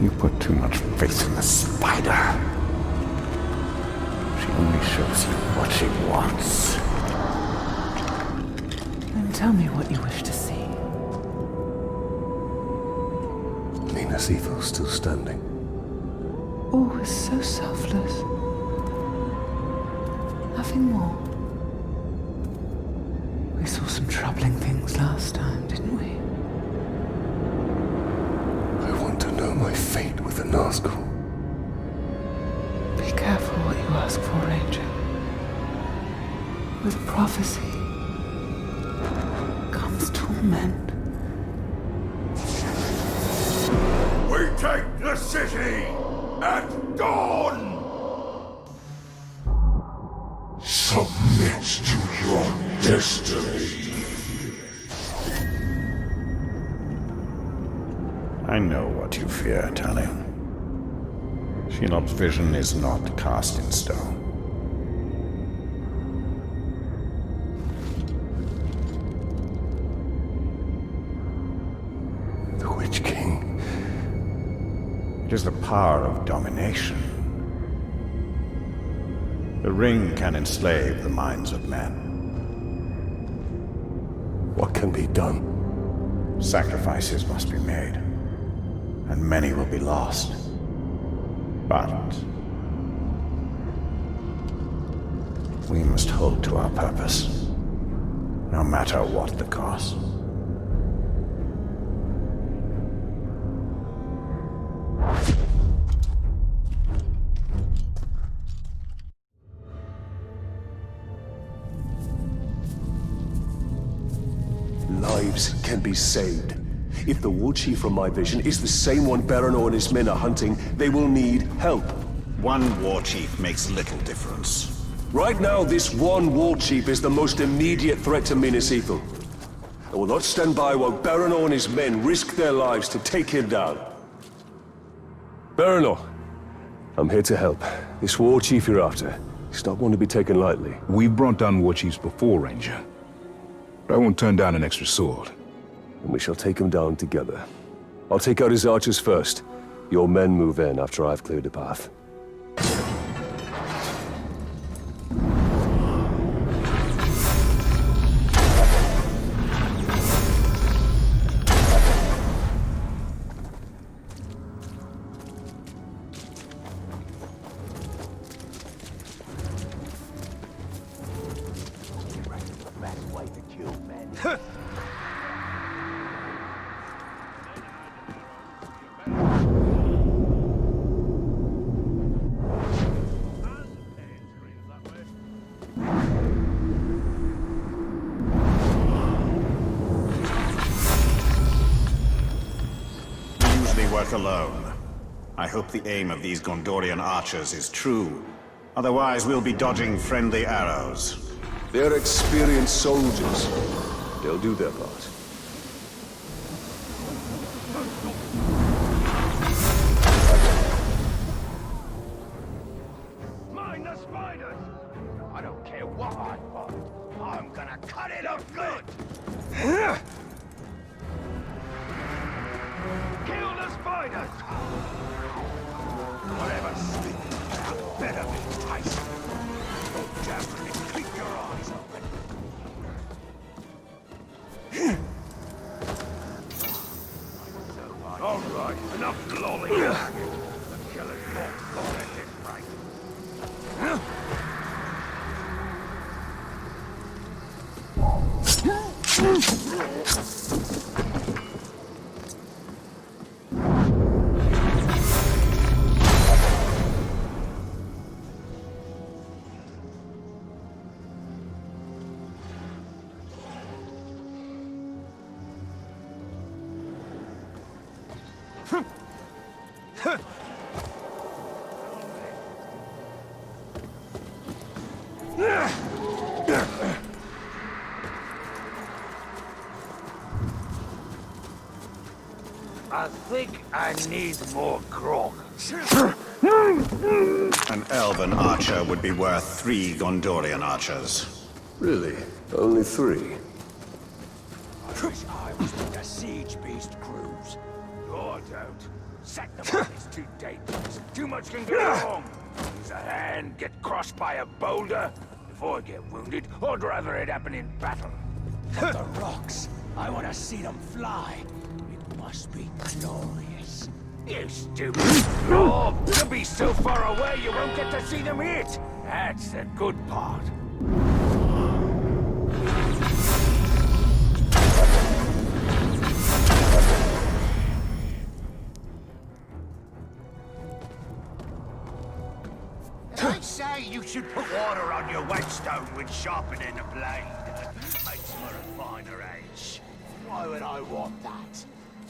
You put too much faith in the spider. She only shows you what she wants. Then tell me what you wish to see. Minas Ithil's still standing. All was so selfless. Nothing more. We saw some troubling things last time, didn't we? I want to know my fate with the Nazgul. Be careful what you ask for, Ranger. With prophecy comes torment. I know what you fear, Talion. Shelob's vision is not cast in stone. The Witch King. It is the power of domination. The ring can enslave the minds of men. What can be done? Sacrifices must be made, and many will be lost. But we must hold to our purpose, no matter what the cost. Lives can be saved. If the war chief from my vision is the same one Baranor and his men are hunting, they will need help. One war chief makes little difference. Right now, this one war chief is the most immediate threat to Minas Ithil. I will not stand by while Baranor and his men risk their lives to take him down. Baranor, I'm here to help. This war chief you're after, he's not one to be taken lightly. We've brought down war chiefs before, Ranger. But I won't turn down an extra sword. And we shall take him down together. I'll take out his archers first. Your men move in after I've cleared the path. Alone. I hope the aim of these Gondorian archers is true. Otherwise, we'll be dodging friendly arrows. They're experienced soldiers. They'll do their part. Mind the spiders! I don't care what I find. I'm gonna cut it up good! Kill the spiders! Whatever sleeping about better be tasty. Go down and keep your eyes open. All right, enough lolling. The killer's more fun at this rate. I think I need more grog. An elven archer would be worth 3 Gondorian archers. Really? Only 3? I wish I was with the siege beast crews. Or don't. Set them up is too dangerous. Too much can go wrong. Lose a hand, get crushed by a boulder. Before I get wounded, I'd rather it happen in battle. But the rocks, I want to see them fly. It must be glorious. You stupid blob! You'll be so far away you won't get to see them hit. That's the good part. They say you should put water on your whetstone when sharpening a blade. Makes for a finer edge. Why would I want that?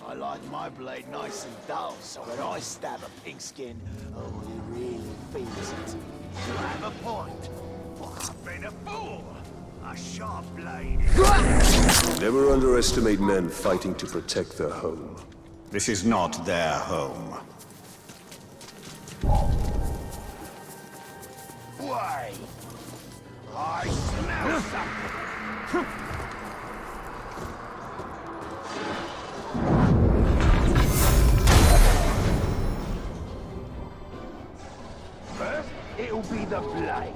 I like my blade nice and dull, so when I stab a pigskin, oh, he really feels it. You have a point. Well, I've been a fool. A sharp blade. Never underestimate men fighting to protect their home. This is not their home. Why? I smell something. First, it'll be the blade,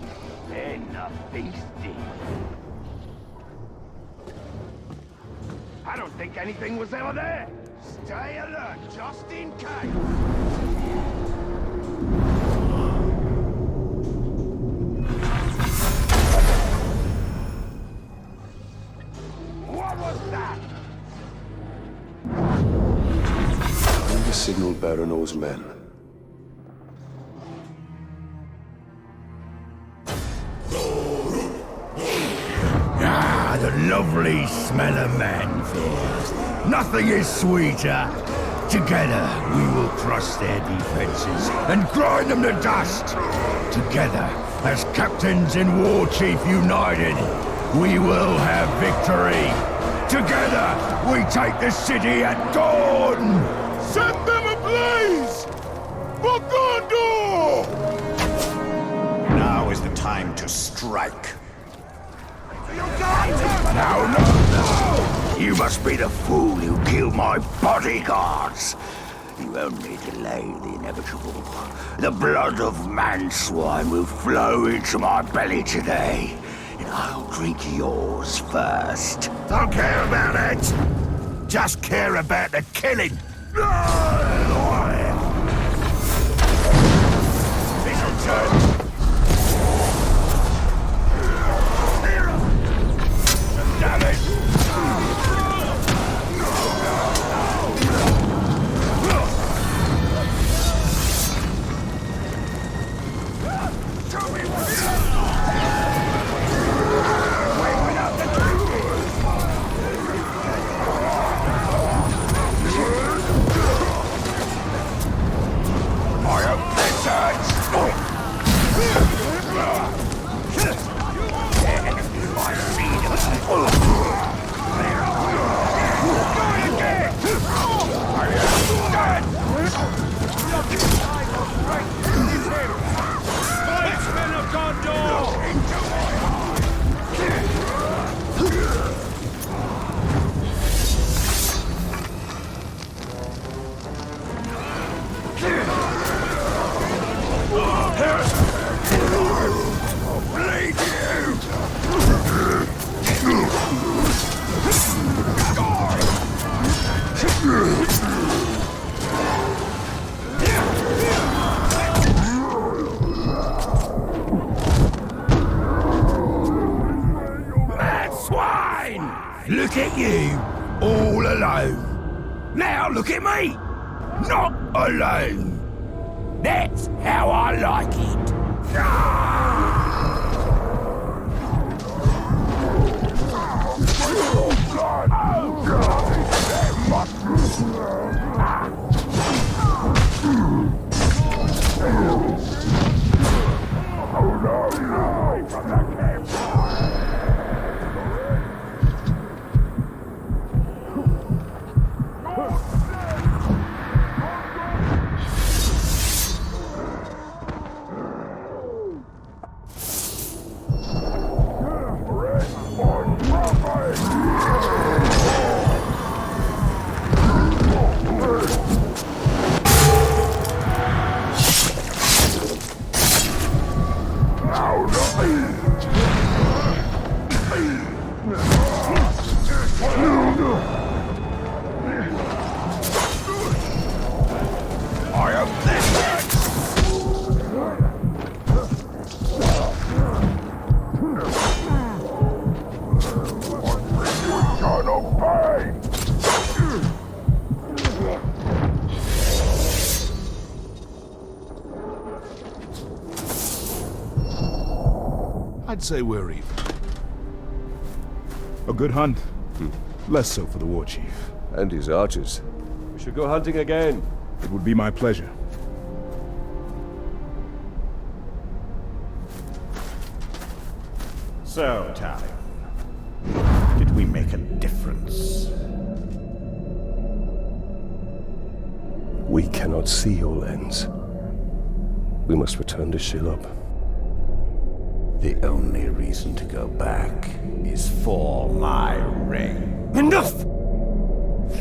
then the feasting. I don't think anything was ever there. Stay alert, just in case. What was that? Find the signal Baronor's men. Ah, the lovely smell of manfield. Nothing is sweeter. Together, we will crush their defenses and grind them to dust. Together, as captains and war chief united, we will have victory. Together, we take the city at dawn. Set them ablaze! For Gondor! Now is the time to strike. Now, no! You must be the fool who killed my bodyguards. You only delay the inevitable. The blood of man-swine will flow into my belly today. And I'll drink yours first. Don't care about it! Just care about the killing! This'll turn. Damn it! Look at you, all alone. Now look at me, not alone. That's how I like it. I'd say we're even. A good hunt. Less so for the war chief. And his archers. We should go hunting again. It would be my pleasure. So, Talion, we make a difference. We cannot see all ends. We must return to Shelob. The only reason to go back is for my ring. Enough!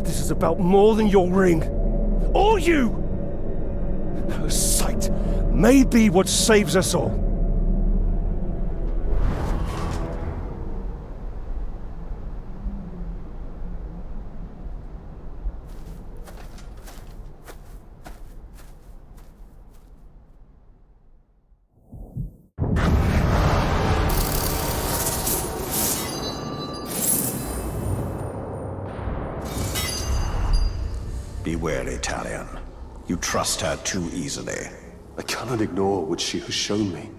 This is about more than your ring. Or you! Her sight may be what saves us all. Beware, Italian. You trust her too easily. I cannot ignore what she has shown me.